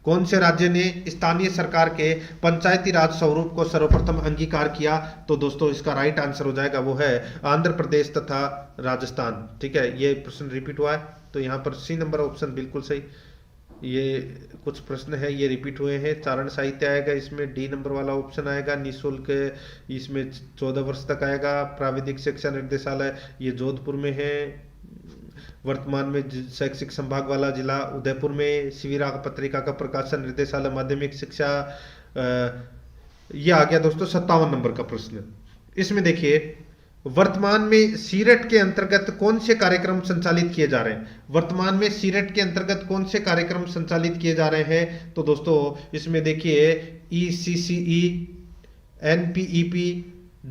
कौन से राज्य ने स्थानीय सरकार के पंचायती राज स्वरूप को सर्वप्रथम अंगीकार किया? तो दोस्तों इसका राइट आंसर हो जाएगा वो है आंध्र प्रदेश तथा राजस्थान। ठीक है, ये प्रश्न रिपीट हुआ है तो यहाँ पर सी नंबर ऑप्शन बिल्कुल सही। ये कुछ प्रश्न है ये रिपीट हुए हैं। चारण साहित्य आएगा इसमें, डी नंबर वाला ऑप्शन आएगा। निःशुल्क इसमें 14 वर्ष तक आएगा। प्राविधिक शिक्षा निर्देशालय ये जोधपुर में है। वर्तमान में शैक्षिक संभाग वाला जिला उदयपुर में। सिविरा पत्रिका का प्रकाशन निर्देशालय माध्यमिक शिक्षा। ये आ गया दोस्तों 57 नंबर का प्रश्न। इसमें देखिए, वर्तमान में सीरेट के अंतर्गत कौन से कार्यक्रम संचालित किए जा रहे हैं? वर्तमान में सीरेट के अंतर्गत कौन से कार्यक्रम संचालित किए जा रहे हैं? तो दोस्तों इसमें देखिए ECCE, NPEP,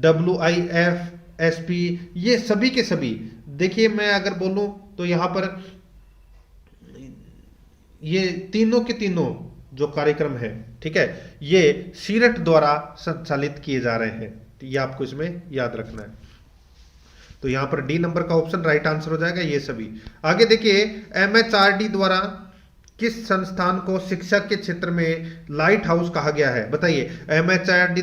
WIF, SP, ये सभी के सभी। देखिए मैं अगर बोलूं तो यहां पर ये तीनों के तीनों जो कार्यक्रम है, ठीक है, ये सीरेट द्वारा संचालित किए जा रहे हैं। ये आपको इसमें याद रखना है। तो यहां पर डी नंबर का ऑप्शन राइट आंसर हो जाएगा ये सभी। आगे देखिए, MHRD द्वारा किस संस्थान को शिक्षा के क्षेत्र में लाइट हाउस कहा गया है? बताइए, MHRD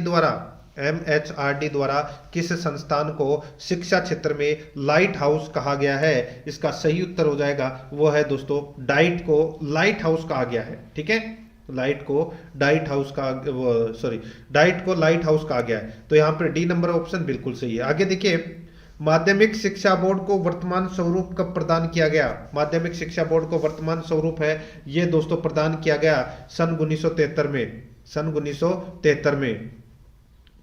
द्वारा किस संस्थान को शिक्षा क्षेत्र में लाइट हाउस कहा गया है? इसका सही उत्तर हो जाएगा वो है दोस्तों डाइट को लाइट हाउस कहा गया है। ठीक है, डाइट को लाइट हाउस कहा गया है। तो यहां पर डी नंबर ऑप्शन बिल्कुल सही है। आगे देखिए, माध्यमिक शिक्षा बोर्ड को वर्तमान स्वरूप कब प्रदान किया गया? माध्यमिक शिक्षा बोर्ड को वर्तमान स्वरूप है ये दोस्तों प्रदान किया गया सन 1973 में।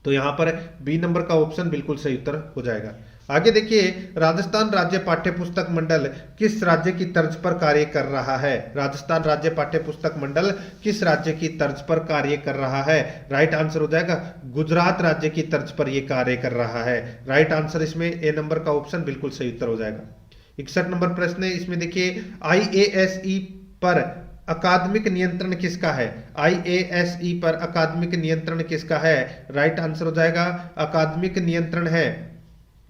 तो यहां पर बी नंबर का ऑप्शन बिल्कुल सही उत्तर हो जाएगा। आगे देखिए, राजस्थान राज्य पाठ्य पुस्तक मंडल किस राज्य की तर्ज पर कार्य कर रहा है? राजस्थान राज्य पाठ्य पुस्तक मंडल किस राज्य की तर्ज पर कार्य कर रहा है? राइट आंसर हो जाएगा गुजरात राज्य की तर्ज पर यह कार्य कर रहा है। राइट आंसर इसमें ए नंबर का ऑप्शन बिल्कुल सही उत्तर हो जाएगा। 61 नंबर प्रश्न है, इसमें देखिए IASE पर अकादमिक नियंत्रण किसका है? IASE पर अकादमिक नियंत्रण किसका है? राइट आंसर हो जाएगा अकादमिक नियंत्रण है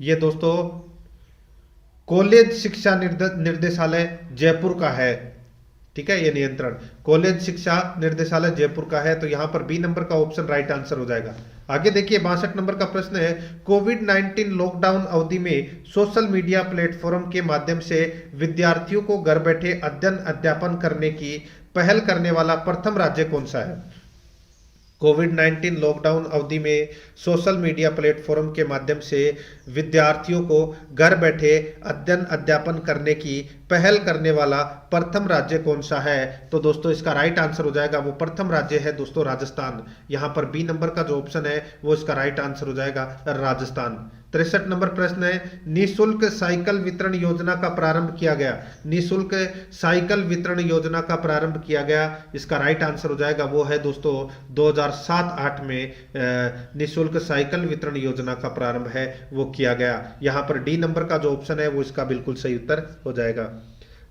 ये दोस्तों कॉलेज शिक्षा निर्देशालय जयपुर का है। ठीक है, ये नियंत्रण कॉलेज शिक्षा निर्देशालय जयपुर का है। तो यहां पर बी नंबर का ऑप्शन राइट आंसर हो जाएगा। आगे देखिए, 62 नंबर का प्रश्न है, कोविड-19 लॉकडाउन अवधि में सोशल मीडिया प्लेटफॉर्म के माध्यम से विद्यार्थियों को घर बैठे अध्ययन अध्यापन करने की पहल करने वाला प्रथम राज्य कौन सा है? कोविड-19 लॉकडाउन अवधि में सोशल मीडिया प्लेटफॉर्म के माध्यम से विद्यार्थियों को घर बैठे अध्ययन अध्यापन करने की पहल करने वाला प्रथम राज्य कौन सा है? तो दोस्तों इसका राइट आंसर हो जाएगा, वो प्रथम राज्य है दोस्तों राजस्थान। यहाँ पर बी नंबर का जो ऑप्शन है वो इसका राइट आंसर हो जाएगा राजस्थान। 63 नंबर प्रश्न है, निःशुल्क साइकिल वितरण योजना का प्रारंभ किया गया। निःशुल्क साइकिल वितरण योजना का प्रारंभ किया गया, इसका राइट आंसर हो जाएगा वो है दोस्तों 2007-8 में निःशुल्क साइकिल वितरण योजना का प्रारंभ है वो किया गया। यहाँ पर डी नंबर का जो ऑप्शन है वो इसका बिल्कुल सही उत्तर हो जाएगा।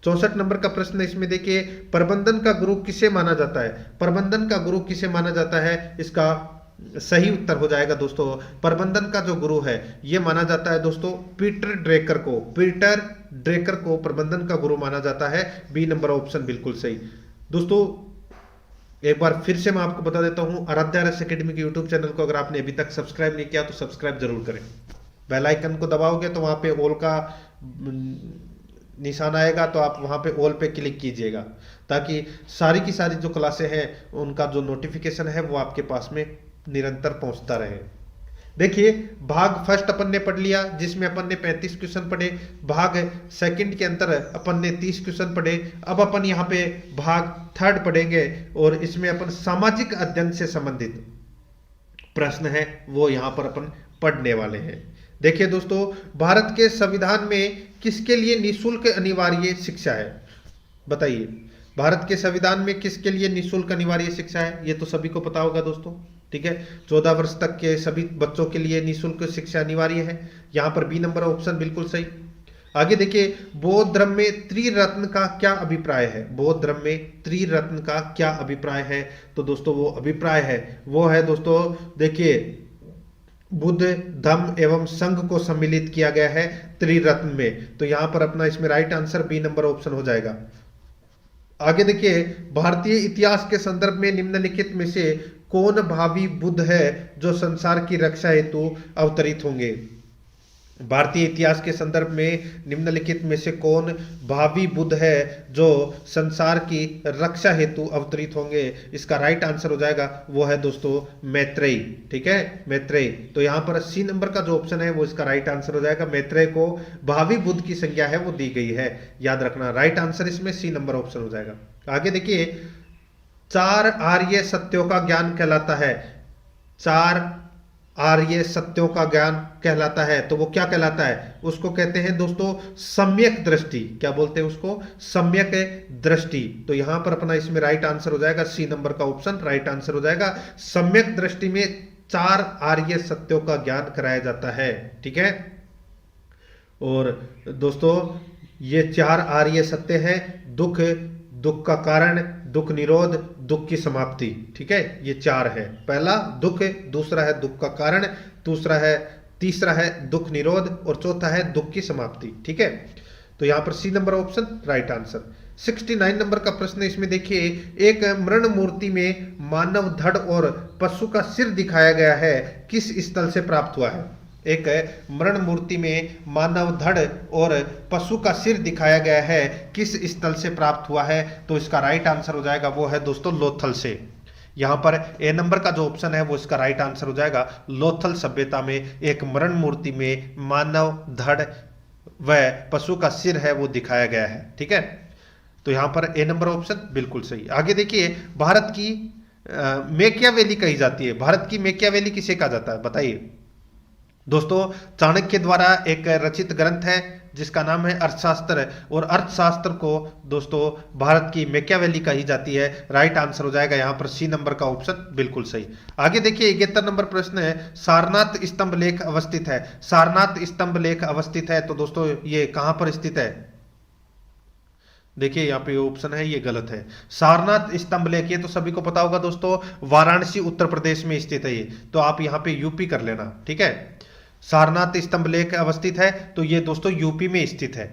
64 नंबर का प्रश्न इसमें देखिए, प्रबंधन का गुरु किसे माना जाता है? प्रबंधन का गुरु किसे माना जाता है? इसका सही उत्तर हो जाएगा दोस्तों, प्रबंधन का जो गुरु है ये माना जाता है दोस्तों पीटर ड्रेकर को। पीटर ड्रेकर को प्रबंधन का गुरु माना जाता है। बी नंबर ऑप्शन बिल्कुल सही। दोस्तों एक बार फिर से मैं आपको बता देता हूं, आराध्या RS एकेडमी के यूट्यूब चैनल को अगर आपने अभी तक सब्सक्राइब नहीं किया तो सब्सक्राइब जरूर करें। बेल आइकन को दबाओगे तो वहां पे ऑल का निशान आएगा, तो आप वहां पे ऑल पे क्लिक कीजिएगा ताकि सारी की सारी जो क्लासें हैं उनका जो नोटिफिकेशन है वो आपके पास में निरंतर पहुंचता रहे। देखिए भाग फर्स्ट अपन ने पढ़ लिया जिसमें अपन ने 35 क्वेश्चन पढ़े। भाग सेकंड के अंदर अपन ने 30 क्वेश्चन पढ़े। अब अपन यहाँ पे भाग थर्ड पढ़ेंगे और इसमें अपन सामाजिक अध्ययन से संबंधित प्रश्न है वो यहाँ पर अपन पढ़ने वाले हैं। देखिए दोस्तों, भारत के संविधान में किसके लिए निःशुल्क अनिवार्य शिक्षा है? बताइए, भारत के संविधान में किसके लिए निःशुल्क अनिवार्य शिक्षा है? ये तो सभी को पता होगा दोस्तों, ठीक है। 14 वर्ष तक के सभी बच्चों के लिए निःशुल्क शिक्षा अनिवार्य है। यहाँ पर बी नंबर ऑप्शन बिल्कुल सही। आगे देखिए, बौद्ध धर्म में त्रिरत्न का क्या अभिप्राय है? बौद्ध धर्म में त्रिरत्न का क्या अभिप्राय है? तो दोस्तों वो अभिप्राय है वो है दोस्तों, देखिए बुद्ध धम्म एवं संघ को सम्मिलित किया गया है त्रिरत्न में। तो यहां पर अपना इसमें right answer B number option हो जाएगा। आगे देखिए, भारतीय इतिहास के संदर्भ में निम्नलिखित में से कौन भावी बुद्ध है जो संसार की रक्षा हेतु अवतरित होंगे? भारतीय इतिहास के संदर्भ में निम्नलिखित में से कौन भावी बुद्ध है जो संसार की रक्षा हेतु अवतरित होंगे? इसका राइट आंसर हो जाएगा वो है दोस्तों मैत्रेयी, ठीक है, मैत्रेयी। तो यहाँ पर सी नंबर का जो ऑप्शन है वो इसका राइट आंसर हो जाएगा। मैत्रेय को भावी बुद्ध की संज्ञा है वो दी गई है, याद रखना। राइट आंसर इसमें सी नंबर ऑप्शन हो जाएगा। आगे देखिए, 4 आर्य सत्यों का ज्ञान कहलाता है। 4 आर्य सत्यों का ज्ञान कहलाता है, तो वो क्या कहलाता है? उसको कहते हैं दोस्तों सम्यक दृष्टि। क्या बोलते हैं उसको? सम्यक दृष्टि। तो यहां पर अपना इसमें राइट आंसर हो जाएगा सी नंबर का ऑप्शन राइट आंसर हो जाएगा। सम्यक दृष्टि में 4 आर्य सत्यों का ज्ञान कराया जाता है, ठीक है। और दोस्तों ये 4 आर्य सत्य है, दुख, दुख का कारण, दुख निरोध, दुख की समाप्ति, ठीक है। ये 4 है। पहला दुख, दूसरा है दुख का कारण, तीसरा है दुख निरोध और चौथा है दुख की समाप्ति, ठीक है। तो यहां पर C number option right answer. 69 number का प्रश्न इसमें देखिए, एक मृण मूर्ति में मानव धड़ और पशु का सिर दिखाया गया है, किस स्थल से प्राप्त हुआ है? एक मृण मूर्ति में मानव धड़ और पशु का सिर दिखाया गया है, किस स्थल से प्राप्त हुआ है? तो इसका राइट आंसर हो जाएगा वो है दोस्तों लोथल से। यहां पर ए नंबर का जो ऑप्शन है वो इसका राइट आंसर हो जाएगा। लोथल सभ्यता में एक मृण मूर्ति में मानव धड़ व पशु का सिर है वो दिखाया गया है, ठीक है। तो यहां पर ए नंबर ऑप्शन बिल्कुल सही। आगे देखिए, भारत की मैकियावेली कही जाती है। भारत की मैकियावेली किसे कहा जाता है? बताइए दोस्तों, चाणक्य द्वारा एक रचित ग्रंथ है जिसका नाम है अर्थशास्त्र, और अर्थशास्त्र को दोस्तों भारत की मैकियावेली कही जाती है। राइट आंसर हो जाएगा यहाँ पर सी नंबर का ऑप्शन बिल्कुल सही। आगे देखिए, 71 नंबर प्रश्न है, सारनाथ स्तंभ लेख अवस्थित है। सारनाथ स्तंभ लेख अवस्थित है, तो दोस्तों ये कहां पर स्थित है? देखिए यहाँ पे ऑप्शन है ये गलत है। सारनाथ स्तंभ लेख ये तो सभी को पता होगा दोस्तों, वाराणसी उत्तर प्रदेश में स्थित है ये, तो आप यहाँ पे यूपी कर लेना, ठीक है। सारनाथ स्तंभ लेख अवस्थित है तो ये दोस्तों यूपी में स्थित है,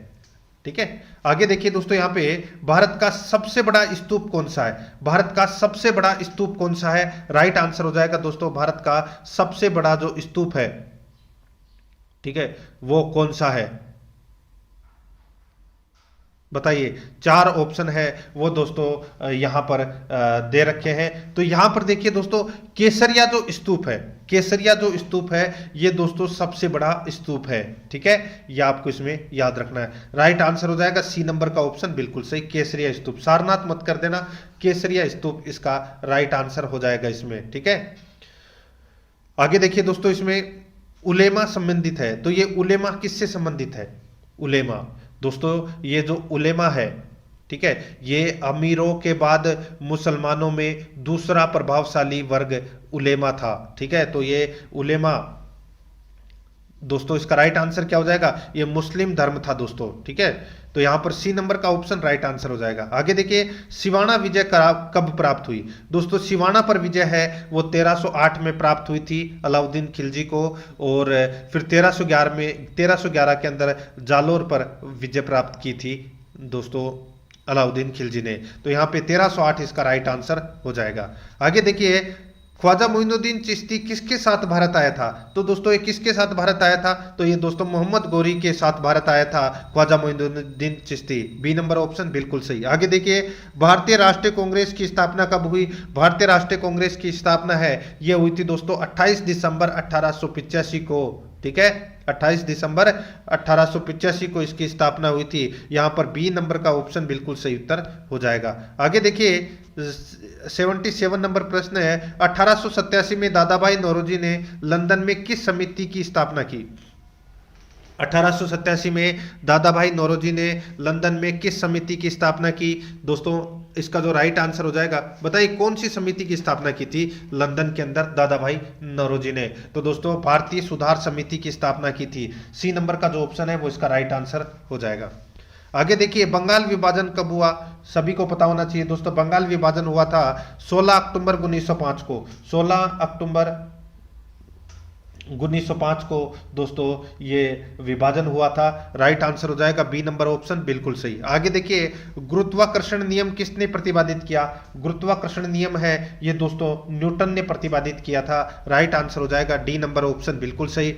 ठीक है। आगे देखिए दोस्तों, यहाँ पे भारत का सबसे बड़ा स्तूप कौन सा है? भारत का सबसे बड़ा स्तूप कौन सा है? राइट आंसर हो जाएगा दोस्तों, भारत का सबसे बड़ा जो स्तूप है, ठीक है, वो कौन सा है? बताइए, 4 ऑप्शन है वो दोस्तों यहाँ पर दे रखे हैं। तो यहाँ पर देखिए दोस्तों, केसरिया जो स्तूप है, केसरिया जो स्तूप है ये दोस्तों सबसे बड़ा स्तूप है, ठीक है, ये आपको इसमें याद रखना है। राइट आंसर हो जाएगा सी नंबर का ऑप्शन, बिल्कुल सही, केसरिया स्तूप। सारनाथ मत कर देना, केसरिया स्तूप इसका राइट आंसर हो जाएगा इसमें, ठीक है। आगे देखिए दोस्तों, इसमें उलेमा संबंधित है, तो ये उलेमा किससे संबंधित है? उलेमा दोस्तों, ये जो उलेमा है, ठीक है, ये अमीरों के बाद मुसलमानों में दूसरा प्रभावशाली वर्ग उलेमा था, ठीक है। तो ये उलेमा दोस्तों, इसका राइट आंसर क्या हो जाएगा? ये मुस्लिम धर्म था दोस्तों, ठीक है। तो यहां पर सी नंबर का ऑप्शन राइट आंसर हो जाएगा। आगे देखिए, सिवाना विजय कब प्राप्त हुई? दोस्तों सिवाना पर विजय है वो 1308 में प्राप्त हुई थी अलाउद्दीन खिलजी को, और फिर 1311 के अंदर जालोर पर विजय प्राप्त की थी दोस्तों अलाउद्दीन खिलजी ने। तो यहाँ पे 1308 इसका राइट आंसर हो जाएगा। आगे देखिए, ख्वाजा मोइनुद्दीन चिश्ती किसके साथ भारत आया था? तो दोस्तों ये किसके साथ भारत आया था? तो ये दोस्तों मोहम्मद गौरी के साथ भारत आया था Khwaja Moinuddin Chishti. B number option बिल्कुल सही। आगे देखिए, भारतीय राष्ट्रीय कांग्रेस की स्थापना कब हुई? भारतीय राष्ट्रीय कांग्रेस की स्थापना है ये हुई थी दोस्तों 28 दिसंबर 1885 को, ठीक है, 28 दिसंबर 1885 को इसकी स्थापना हुई थी। यहां पर बी नंबर का ऑप्शन बिल्कुल सही उत्तर हो जाएगा। आगे देखिए, 77 नंबर प्रश्न है, 1887 में दादाभाई नौरोजी ने लंदन में किस समिति की स्थापना की? 1887 में दादाभाई नौरोजी ने लंदन में किस समिति की स्थापना की? दोस्तों इसका जो राइट आंसर हो जाएगा, बताइए कौन सी समिति की स्थापना की थी लंदन के अंदर दादाभाई नौरोजी ने? तो दोस्तों भारतीय सुधार समिति की स्थापना की थी। सी नंबर का जो ऑप्शन है वो इसका राइट आंसर हो जाएगा। आगे देखिए, बंगाल विभाजन कब हुआ? सभी को पता होना चाहिए दोस्तों, बंगाल विभाजन हुआ था 16 अक्टूबर 1905 को। 16 अक्टूबर 1905 को दोस्तों ये विभाजन हुआ था। राइट आंसर हो जाएगा बी नंबर ऑप्शन, बिल्कुल सही। आगे देखिए, गुरुत्वाकर्षण नियम किसने प्रतिपादित किया? गुरुत्वाकर्षण नियम है ये दोस्तों न्यूटन ने प्रतिपादित किया था। राइट आंसर हो जाएगा डी नंबर ऑप्शन, बिल्कुल सही।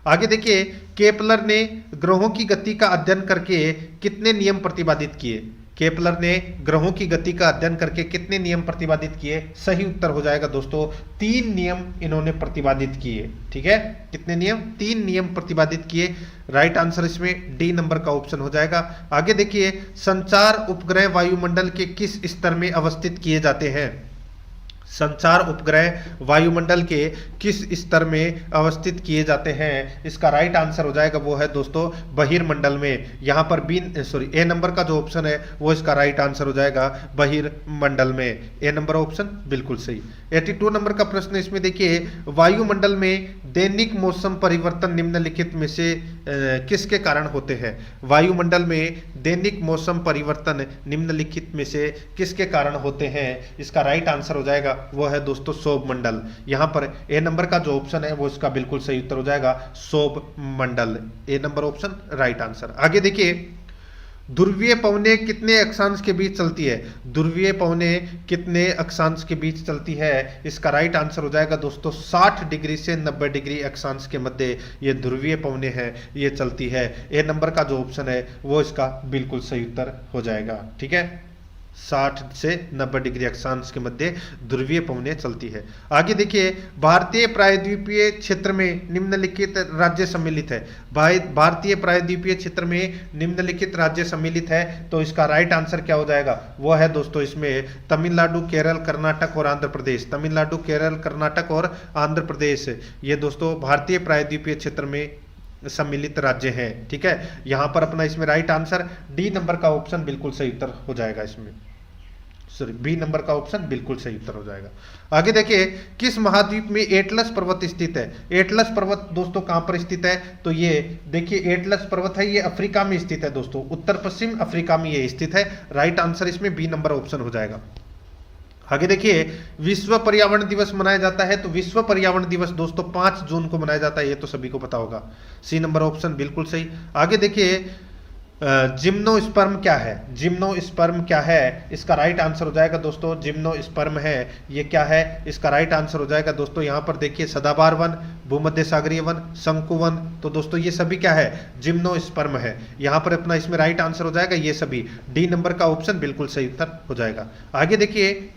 आगे देखिए, केपलर ने ग्रहों की गति का अध्ययन करके कितने नियम प्रतिपादित किए? केपलर ने ग्रहों की गति का अध्ययन करके कितने नियम प्रतिपादित किए? सही उत्तर हो जाएगा दोस्तों 3 नियम इन्होंने प्रतिपादित किए, ठीक है। कितने नियम? 3 नियम प्रतिपादित किए। राइट आंसर इसमें डी नंबर का ऑप्शन हो जाएगा। आगे देखिए, संचार उपग्रह वायुमंडल के किस स्तर में अवस्थित किए जाते हैं? संचार उपग्रह वायुमंडल के किस स्तर में अवस्थित किए जाते हैं? इसका राइट आंसर हो जाएगा वो है दोस्तों बहिर्मंडल में। यहाँ पर ए नंबर का जो ऑप्शन है वो इसका राइट आंसर हो जाएगा बहिर्मंडल में। ए नंबर ऑप्शन बिल्कुल सही। 82 नंबर का प्रश्न इसमें देखिए, वायुमंडल में दैनिक मौसम परिवर्तन निम्नलिखित में से किसके कारण होते हैं? वायुमंडल में दैनिक मौसम परिवर्तन निम्नलिखित में से किसके कारण होते हैं? इसका राइट आंसर हो जाएगा वो है दोस्तों सौभ मंडल। यहां पर ए नंबर का जो ऑप्शन है वो इसका बिल्कुल सही उत्तर हो जाएगा सौभ मंडल। ए नंबर ऑप्शन राइट आंसर। आगे देखिए, ध्रुवीय पवनें कितने अक्षांश के बीच चलती है? ध्रुवीय पवनें कितने अक्षांश के बीच चलती है? इसका राइट आंसर हो जाएगा दोस्तों 60 डिग्री से 90 डिग्री अक्षांश के मध्य ये ध्रुवीय पवनें हैं ये चलती है। ए नंबर का जो ऑप्शन है वो इसका बिल्कुल सही उत्तर हो जाएगा, ठीक है। 60 से 90 डिग्री अक्षांश के मध्य ध्रुवीय पवनें चलती है। आगे देखिए, भारतीय प्रायद्वीपीय क्षेत्र में निम्नलिखित राज्य सम्मिलित है। भारतीय प्रायद्वीपीय क्षेत्र में निम्नलिखित राज्य सम्मिलित है, तो इसका राइट आंसर क्या हो जाएगा? वो है दोस्तों इसमें तमिलनाडु, केरल, कर्नाटक और आंध्र प्रदेश। तमिलनाडु, केरल, कर्नाटक और आंध्र प्रदेश ये दोस्तों भारतीय प्रायद्वीपीय क्षेत्र में सम्मिलित राज्य हैं, ठीक है। यहां पर अपना इसमें राइट आंसर डी नंबर का ऑप्शन बिल्कुल सही उत्तर हो जाएगा। इसमें सॉरी बी नंबर का ऑप्शन बिल्कुल सही उत्तर हो जाएगा। आगे देखिए, किस महाद्वीप में एटलस पर्वत स्थित है? एटलस पर्वत दोस्तों कहां पर स्थित है? तो ये देखिए एटलस पर्वत है ये अफ्रीका में स्थित है दोस्तों, उत्तर पश्चिम अफ्रीका में ये स्थित है। राइट आंसर इसमें बी नंबर ऑप्शन हो जाएगा। आगे देखिए, विश्व पर्यावरण दिवस मनाया जाता है, तो विश्व पर्यावरण दिवस दोस्तों 5 जून को मनाया जाता है, ये तो सभी को पता होगा। सी नंबर ऑप्शन बिल्कुल सही। आगे देखिए, जिम्नोस्पर्म क्या है? जिम्नोस्पर्म क्या है? इसका राइट आंसर हो जाएगा दोस्तों जिम्नोस्पर्म है। ये क्या है? इसका राइट आंसर हो जाएगा दोस्तों यहाँ पर देखिए सदाबहार वन, भूमध्य सागरीय वन, शंकु वन। तो दोस्तों ये सभी क्या है? जिम्नोस्पर्म है। यहाँ पर अपना इसमें राइट आंसर हो जाएगा ये सभी। डी नंबर का ऑप्शन बिल्कुल सही उत्तर हो जाएगा। आगे देखिए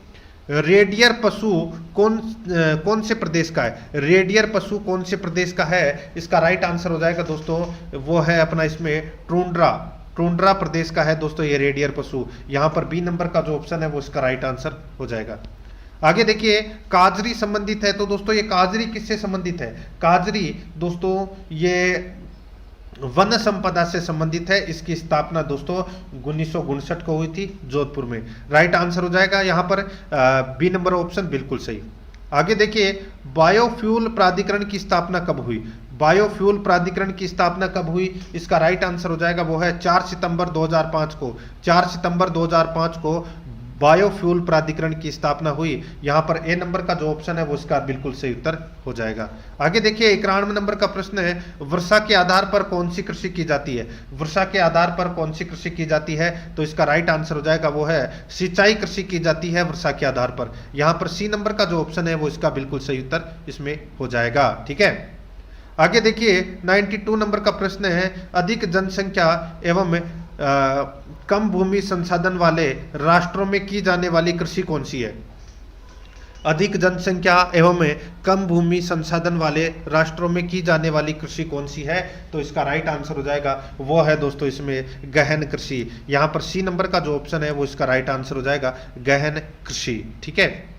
रेडियर पशु कौन से प्रदेश का है? रेडियर पशु कौन से प्रदेश का है? इसका राइट आंसर हो जाएगा दोस्तों वो है अपना इसमें टुंड्रा प्रदेश का है दोस्तों ये रेडियर पशु। यहाँ पर बी नंबर का जो ऑप्शन है वो इसका राइट आंसर हो जाएगा। आगे देखिए काजरी संबंधित है। तो दोस्तों ये काजरी किससे संबंधित है? काजरी दोस्तों ये वन संपदा से संबंधित है। इसकी स्थापना दोस्तों 1959 को हुई थी जोधपुर में। राइट आंसर हो जाएगा यहाँ पर बी नंबर ऑप्शन बिल्कुल सही। आगे देखिए बायोफ्यूल प्राधिकरण की स्थापना कब हुई? बायोफ्यूल प्राधिकरण की स्थापना कब हुई? इसका राइट आंसर हो जाएगा वो है 4 सितंबर 2005 को। 4 सितंबर 2005 को बायोफ्यूल प्राधिकरण की स्थापना हुई। यहाँ पर ए नंबर का जो ऑप्शन है वो इसका बिल्कुल सही उत्तर हो जाएगा। आगे देखिए 91 नंबर का प्रश्न है वर्षा के आधार पर कौन सी कृषि की जाती है? वर्षा के आधार पर कौन सी कृषि की जाती है? तो इसका राइट आंसर हो जाएगा वो है सिंचाई कृषि की जाती है वर्षा के आधार पर। यहाँ पर सी नंबर का जो ऑप्शन है वो इसका बिल्कुल सही उत्तर इसमें हो जाएगा। ठीक है, आगे देखिए 92 नंबर का प्रश्न है अधिक जनसंख्या एवं कम भूमि संसाधन वाले राष्ट्रों में की जाने वाली कृषि कौन सी है? अधिक जनसंख्या एवं कम भूमि संसाधन वाले राष्ट्रों में की जाने वाली कृषि कौन सी है? तो इसका राइट आंसर हो जाएगा वो है दोस्तों इसमें गहन कृषि। यहाँ पर सी नंबर का जो ऑप्शन है वो इसका राइट आंसर हो जाएगा गहन कृषि। ठीक है,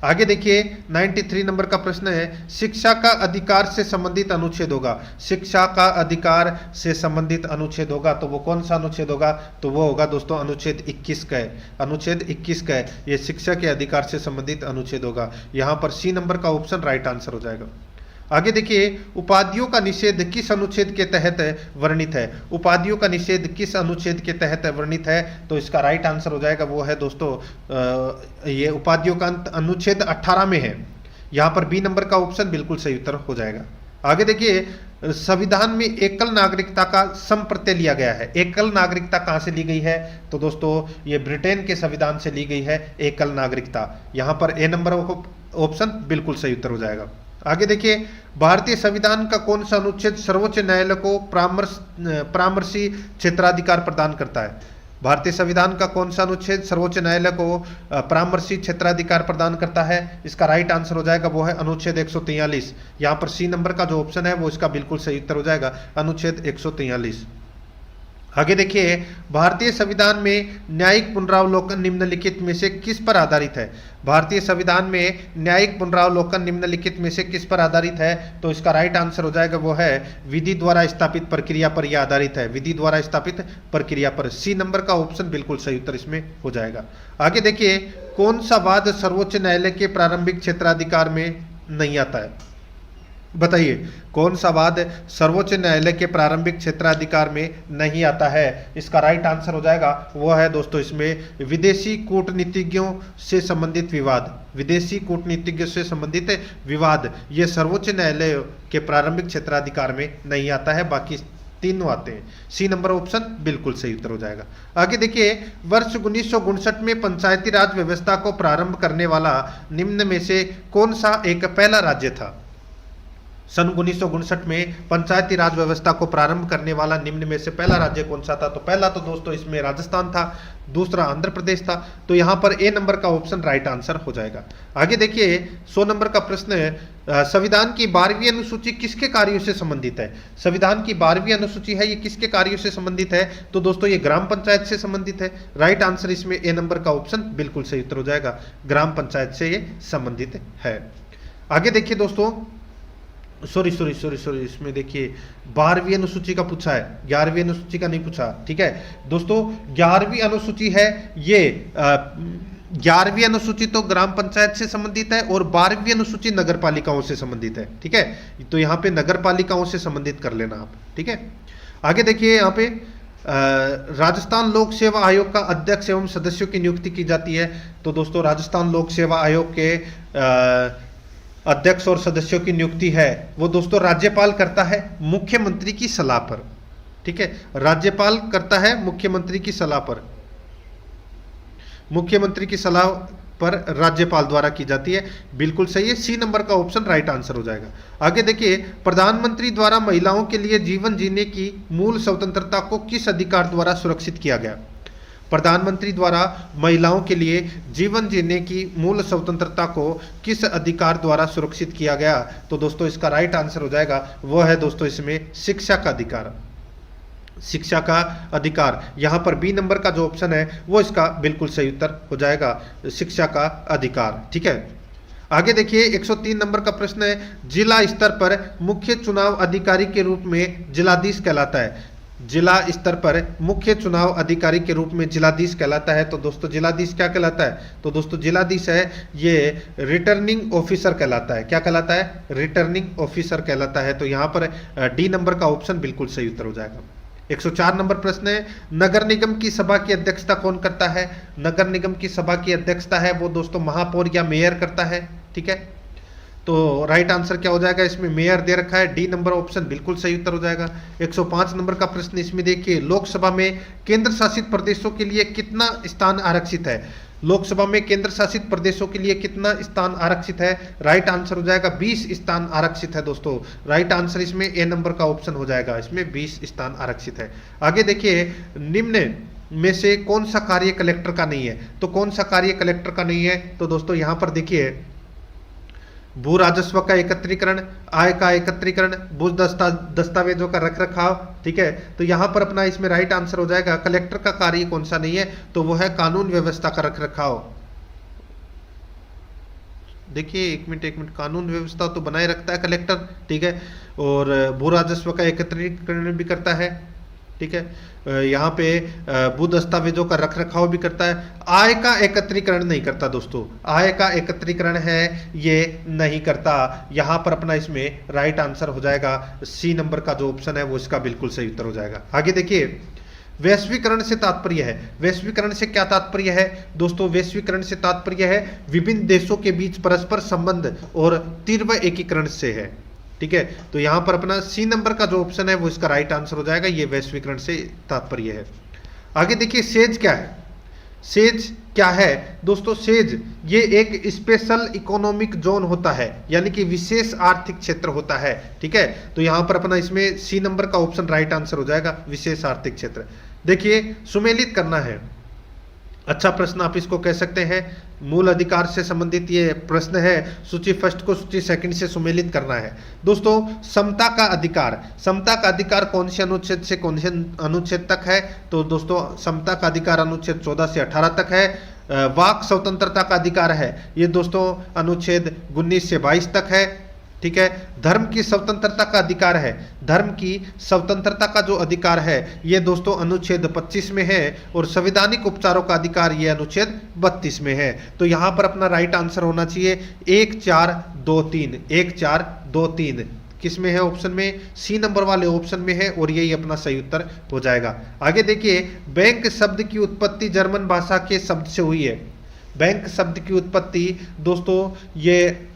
आगे देखिए 93 नंबर का प्रश्न है शिक्षा का अधिकार से संबंधित अनुच्छेद होगा। शिक्षा का अधिकार से संबंधित अनुच्छेद होगा तो वो कौन सा अनुच्छेद होगा? तो वो होगा दोस्तों अनुच्छेद 21 का है। अनुच्छेद 21 का है, ये शिक्षा के अधिकार से संबंधित अनुच्छेद होगा। यहाँ पर सी नंबर का ऑप्शन राइट आंसर हो जाएगा। आगे देखिए उपाधियों का निषेध किस अनुच्छेद के तहत वर्णित है? उपाधियों का निषेध किस अनुच्छेद के तहत वर्णित है? तो इसका राइट आंसर हो जाएगा वो है दोस्तों ये उपाधियों का अनुच्छेद 18 में है। यहाँ पर बी नंबर का ऑप्शन बिल्कुल सही उत्तर हो जाएगा। आगे देखिए संविधान में एकल नागरिकता का संप्रत्यय लिया गया है। एकल नागरिकता कहाँ से ली गई है? तो दोस्तों ये ब्रिटेन के संविधान से ली गई है एकल नागरिकता। यहाँ पर ए नंबर ऑप्शन बिल्कुल सही उत्तर हो जाएगा। आगे देखिए भारतीय संविधान का कौन सा अनुच्छेद सर्वोच्च न्यायालय को परामर्शी क्षेत्राधिकार प्रदान करता है? भारतीय संविधान का कौन सा अनुच्छेद सर्वोच्च न्यायालय को परामर्शी क्षेत्राधिकार प्रदान करता है? इसका राइट आंसर हो जाएगा वो है अनुच्छेद 143। यहाँ पर सी नंबर का जो ऑप्शन है वो इसका बिल्कुल सही उत्तर हो जाएगा अनुच्छेद 143। आगे देखिए भारतीय संविधान में न्यायिक पुनरावलोकन निम्नलिखित में से किस पर आधारित है? भारतीय संविधान में न्यायिक पुनरावलोकन निम्नलिखित में से किस पर आधारित है? तो इसका राइट आंसर हो जाएगा वो है विधि द्वारा स्थापित प्रक्रिया पर यह आधारित है। विधि द्वारा स्थापित प्रक्रिया पर। सी नंबर का ऑप्शन बिल्कुल सही उत्तर इसमें हो जाएगा। आगे देखिए कौन सा वाद सर्वोच्च न्यायालय के प्रारंभिक क्षेत्राधिकार में नहीं आता है? बताइए कौन सा वाद सर्वोच्च न्यायालय के प्रारंभिक क्षेत्राधिकार में नहीं आता है? इसका राइट आंसर हो जाएगा वो है दोस्तों इसमें विदेशी कूटनीतिज्ञों से संबंधित विवाद। विदेशी कूटनीतिज्ञों से संबंधित विवाद ये सर्वोच्च न्यायालय के प्रारंभिक क्षेत्राधिकार में नहीं आता है, बाकी तीनों आते हैं। सी नंबर ऑप्शन बिल्कुल सही उत्तर हो जाएगा। आगे देखिए वर्ष 1959 में पंचायती राज व्यवस्था को प्रारंभ करने वाला निम्न में से कौन सा एक पहला राज्य था? सन 1959 में पंचायती राज व्यवस्था को प्रारंभ करने वाला निम्न में से पहला राज्य कौन सा था? तो पहला तो दोस्तों इसमें राजस्थान था, दूसरा आंध्र प्रदेश था। तो यहाँ पर ए नंबर का ऑप्शन राइट आंसर हो जाएगा। आगे देखिए 100 नंबर का प्रश्न है संविधान की 12वीं अनुसूची किसके कार्यों से संबंधित है? संविधान की 12वीं अनुसूची है ये किसके कार्यों से संबंधित है? तो दोस्तों ये ग्राम पंचायत से संबंधित है। राइट आंसर इसमें ए नंबर का ऑप्शन बिल्कुल सही उत्तर हो जाएगा, ग्राम पंचायत से ये संबंधित है। आगे देखिए दोस्तों सॉरी इसमें देखिए 12वीं अनुसूची का पूछा है, 11वीं अनुसूची का नहीं पूछा। ठीक है दोस्तों 11वीं अनुसूची है ये 11वीं अनुसूची तो ग्राम पंचायत से संबंधित है और 12वीं अनुसूची नगर पालिकाओं से संबंधित है। ठीक है तो यहाँ पे नगर पालिकाओं से संबंधित कर लेना आप। ठीक है आगे देखिए यहाँ पे राजस्थान लोक सेवा आयोग का अध्यक्ष एवं सदस्यों की नियुक्ति की जाती है। तो दोस्तों राजस्थान लोक सेवा आयोग के अध्यक्ष और सदस्यों की नियुक्ति है वो दोस्तों राज्यपाल करता है मुख्यमंत्री की सलाह पर। ठीक है, राज्यपाल करता है मुख्यमंत्री की सलाह पर, मुख्यमंत्री की सलाह पर राज्यपाल द्वारा की जाती है, बिल्कुल सही है, सी नंबर का ऑप्शन राइट आंसर हो जाएगा। आगे देखिए, प्रधानमंत्री द्वारा महिलाओं के लिए जीवन जीने की मूल स्वतंत्रता को किस अधिकार द्वारा सुरक्षित किया गया? प्रधानमंत्री द्वारा महिलाओं के लिए जीवन जीने की मूल स्वतंत्रता को किस अधिकार द्वारा सुरक्षित किया गया? तो दोस्तों इसका राइट आंसर हो जाएगा, वो है दोस्तों इसमें शिक्षा का अधिकार, शिक्षा का अधिकार। यहां पर बी नंबर का जो ऑप्शन है वो इसका बिल्कुल सही उत्तर हो जाएगा, शिक्षा का अधिकार। ठीक है, आगे देखिए 103 नंबर का प्रश्न है, जिला स्तर पर मुख्य चुनाव अधिकारी के रूप में जिलाधीश कहलाता है। जिला स्तर पर मुख्य चुनाव अधिकारी के रूप में जिलाधीश कहलाता है। तो दोस्तों जिलाधीश क्या कहलाता है? तो दोस्तों जिलाधीश है ये रिटर्निंग ऑफिसर कहलाता है। क्या कहलाता है? रिटर्निंग ऑफिसर कहलाता है। तो यहाँ पर डी नंबर का ऑप्शन बिल्कुल सही उत्तर हो जाएगा। 104 नंबर प्रश्न है, नगर निगम की सभा की अध्यक्षता कौन करता है? नगर निगम की सभा की अध्यक्षता है वो दोस्तों महापौर या मेयर करता है। ठीक है, तो राइट आंसर क्या हो जाएगा? इसमें मेयर दे रखा है, डी नंबर ऑप्शन बिल्कुल सही उत्तर हो जाएगा। 105 नंबर का प्रश्न इसमें देखिए, लोकसभा में केंद्र शासित प्रदेशों के लिए कितना स्थान आरक्षित है? लोकसभा में केंद्र शासित प्रदेशों के लिए कितना स्थान आरक्षित है? राइट आंसर हो जाएगा 20 स्थान आरक्षित है दोस्तों। राइट आंसर इसमें ए नंबर का ऑप्शन हो जाएगा, इसमें 20 स्थान आरक्षित है। आगे देखिए, निम्न में से कौन सा कार्य कलेक्टर का नहीं है? तो कौन सा कार्य कलेक्टर का नहीं है? तो दोस्तों यहां पर देखिए, भू राजस्व का एकत्रीकरण, आय का एकत्रीकरण, भू दस्तावेजों का रख रखाव। ठीक है, तो यहां पर अपना इसमें राइट आंसर हो जाएगा, कलेक्टर का कार्य कौन सा नहीं है? तो वो है कानून व्यवस्था का रख रखाव। देखिए एक मिनट, कानून व्यवस्था तो बनाए रखता है कलेक्टर। ठीक है, और भू राजस्व का एकत्रीकरण भी करता है। ठीक है, यहाँ पे भू दस्तावेजों का रख रखाव भी करता है। आय का एकत्रीकरण नहीं करता दोस्तों, आय का एकत्रीकरण है ये नहीं करता। यहाँ पर अपना इसमें राइट आंसर हो जाएगा, सी नंबर का जो ऑप्शन है वो इसका बिल्कुल सही उत्तर हो जाएगा। आगे देखिए, वैश्वीकरण से तात्पर्य है, वैश्वीकरण से क्या तात्पर्य है दोस्तों? वैश्वीकरण से तात्पर्य है विभिन्न देशों के बीच परस्पर संबंध और तीव्र एकीकरण से है। ठीक है, तो यहां पर अपना सी नंबर का जो ऑप्शन है वो इसका राइट आंसर हो जाएगा, ये वैश्वीकरण से तात्पर्य है। आगे देखिए, सेज क्या है? सेज क्या है दोस्तों? सेज ये एक स्पेशल इकोनॉमिक जोन होता है, यानी कि विशेष आर्थिक क्षेत्र होता है। ठीक है, तो यहां पर अपना इसमें सी नंबर का ऑप्शन राइट आंसर हो जाएगा, विशेष आर्थिक क्षेत्र। देखिए, सुमेलित करना है, अच्छा प्रश्न आप इसको कह सकते हैं। मूल अधिकार से संबंधित ये प्रश्न है, सूची फर्स्ट को सूची सेकंड से सुमेलित करना है। दोस्तों समता का अधिकार, समता का अधिकार कौन से अनुच्छेद से कौन से अनुच्छेद तक है? तो दोस्तों समता का अधिकार अनुच्छेद 14 से 18 तक है। वाक स्वतंत्रता का अधिकार है ये दोस्तों अनुच्छेद 19 से 22 तक है। ठीक है, धर्म की स्वतंत्रता का अधिकार है, धर्म की स्वतंत्रता का जो अधिकार है ये दोस्तों अनुच्छेद 25 में है, और संवैधानिक उपचारों का अधिकार ये अनुच्छेद 32 में है। तो यहां पर अपना राइट आंसर होना चाहिए 1 4 2 3, 1 4 2 3 किस में है? ऑप्शन में सी नंबर वाले ऑप्शन में है, और यही अपना सही उत्तर हो जाएगा। आगे देखिए, बैंक शब्द की उत्पत्ति जर्मन भाषा के शब्द से हुई है। बैंक शब्द की उत्पत्ति दोस्तों ये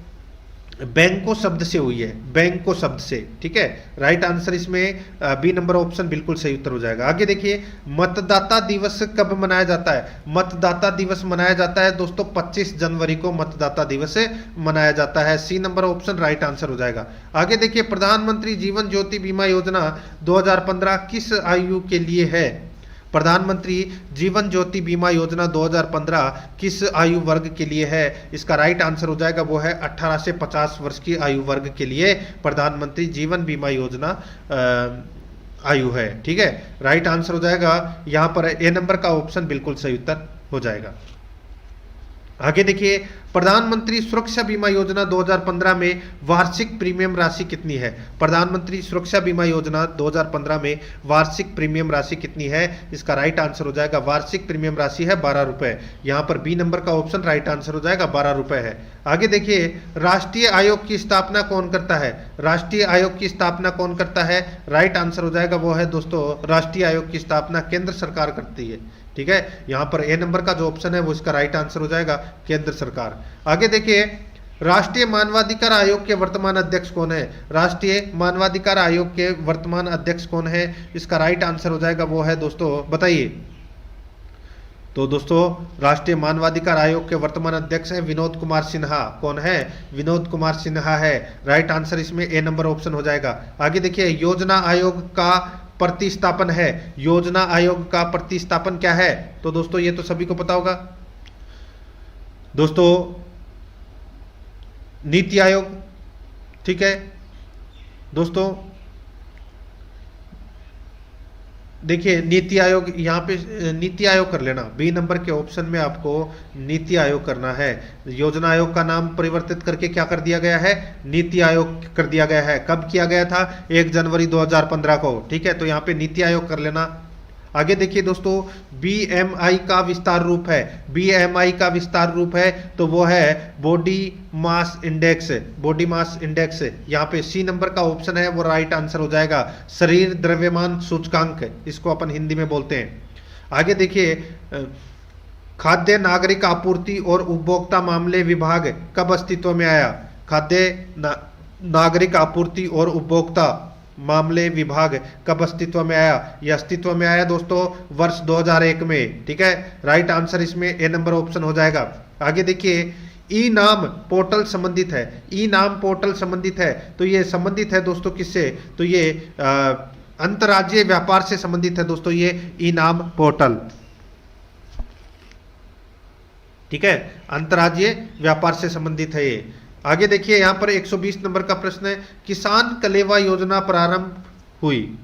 बैंको शब्द से हुई है, बैंको शब्द से। ठीक है, राइट आंसर इसमें बी नंबर ऑप्शन बिल्कुल सही उत्तर हो जाएगा। आगे देखिए, मतदाता दिवस कब मनाया जाता है? मतदाता दिवस मनाया जाता है दोस्तों 25 जनवरी को मतदाता दिवस मनाया जाता है, C number option right answer हो जाएगा। आगे देखिए, प्रधानमंत्री जीवन ज्योति बीमा योजना 2015 किस आयु के लिए है? प्रधानमंत्री जीवन ज्योति बीमा योजना 2015 किस आयु वर्ग के लिए है? इसका राइट आंसर हो जाएगा, वो है 18 से 50 वर्ष की आयु वर्ग के लिए प्रधानमंत्री जीवन बीमा योजना आयु है। ठीक है, राइट आंसर हो जाएगा यहां पर ए नंबर का ऑप्शन बिल्कुल सही उत्तर हो जाएगा। आगे देखिए, प्रधानमंत्री सुरक्षा बीमा योजना 2015 में वार्षिक प्रीमियम राशि कितनी है? प्रधानमंत्री सुरक्षा बीमा योजना 2015 में वार्षिक प्रीमियम राशि कितनी है? इसका राइट आंसर हो जाएगा, वार्षिक प्रीमियम राशि है 12 रुपए। यहां पर बी नंबर का ऑप्शन राइट आंसर हो जाएगा, 12 रुपए है। आगे देखिए, राष्ट्रीय आयोग की स्थापना कौन करता है? राष्ट्रीय आयोग की स्थापना कौन करता है? राइट आंसर हो जाएगा, वो है दोस्तों राष्ट्रीय आयोग की स्थापना केंद्र सरकार करती है। ठीक है, यहां पर ए नंबर का जो ऑप्शन है वो इसका राइट आंसर हो जाएगा, केंद्र सरकार। आगे देखिए, राष्ट्रीय मानवाधिकार आयोग के वर्तमान अध्यक्ष कौन है? राष्ट्रीय मानवाधिकार आयोग के वर्तमान अध्यक्ष कौन है? इसका राइट आंसर हो जाएगा वो है दोस्तों, बताइए। तो दोस्तों राष्ट्रीय मानवाधिकार आयोग के वर्तमान अध्यक्ष है विनोद कुमार सिन्हा। कौन है? विनोद कुमार सिन्हा है। राइट आंसर इसमें ए नंबर ऑप्शन हो जाएगा। आगे देखिए, योजना आयोग का प्रतिस्थापन है। योजना आयोग का प्रतिस्थापन क्या है? तो दोस्तों ये तो सभी को पता होगा दोस्तों, नीति आयोग। ठीक है दोस्तों, देखिए नीति आयोग, यहाँ पे नीति आयोग कर लेना, बी नंबर के ऑप्शन में आपको नीति आयोग करना है। योजना आयोग का नाम परिवर्तित करके क्या कर दिया गया है? नीति आयोग कर दिया गया है। कब किया गया था? 1 जनवरी 2015 को। ठीक है, तो यहाँ पे नीति आयोग कर लेना। आगे देखिए दोस्तों, बीएमआई का विस्तार रूप है। बीएमआई का विस्तार रूप है तो वो है body mass index. Body mass index, यहाँ पे सी नंबर का ऑप्शन है वो राइट आंसर हो जाएगा। शरीर द्रव्यमान सूचकांक, इसको अपन हिंदी में बोलते हैं। आगे देखिए, खाद्य नागरिक आपूर्ति और उपभोक्ता मामले विभाग कब अस्तित्व में आया? खाद्य नागरिक आपूर्ति और उपभोक्ता मामले विभाग कब अस्तित्व में आया? यह अस्तित्व में आया दोस्तों वर्ष 2001 में। ठीक है, राइट आंसर इसमें ए नंबर ऑप्शन हो जाएगा। आगे देखिए, ई नाम पोर्टल संबंधित है। ई नाम पोर्टल संबंधित है तो ये संबंधित है दोस्तों किससे? तो ये अंतर्राज्यीय व्यापार से संबंधित है दोस्तों, ये ई नाम पोर्टल। ठीक है, अंतर्राज्यीय व्यापार से संबंधित है ये। आगे देखिए, यहां पर 120 नंबर का प्रश्न है, किसान कलेवा योजना प्रारंभ हुई।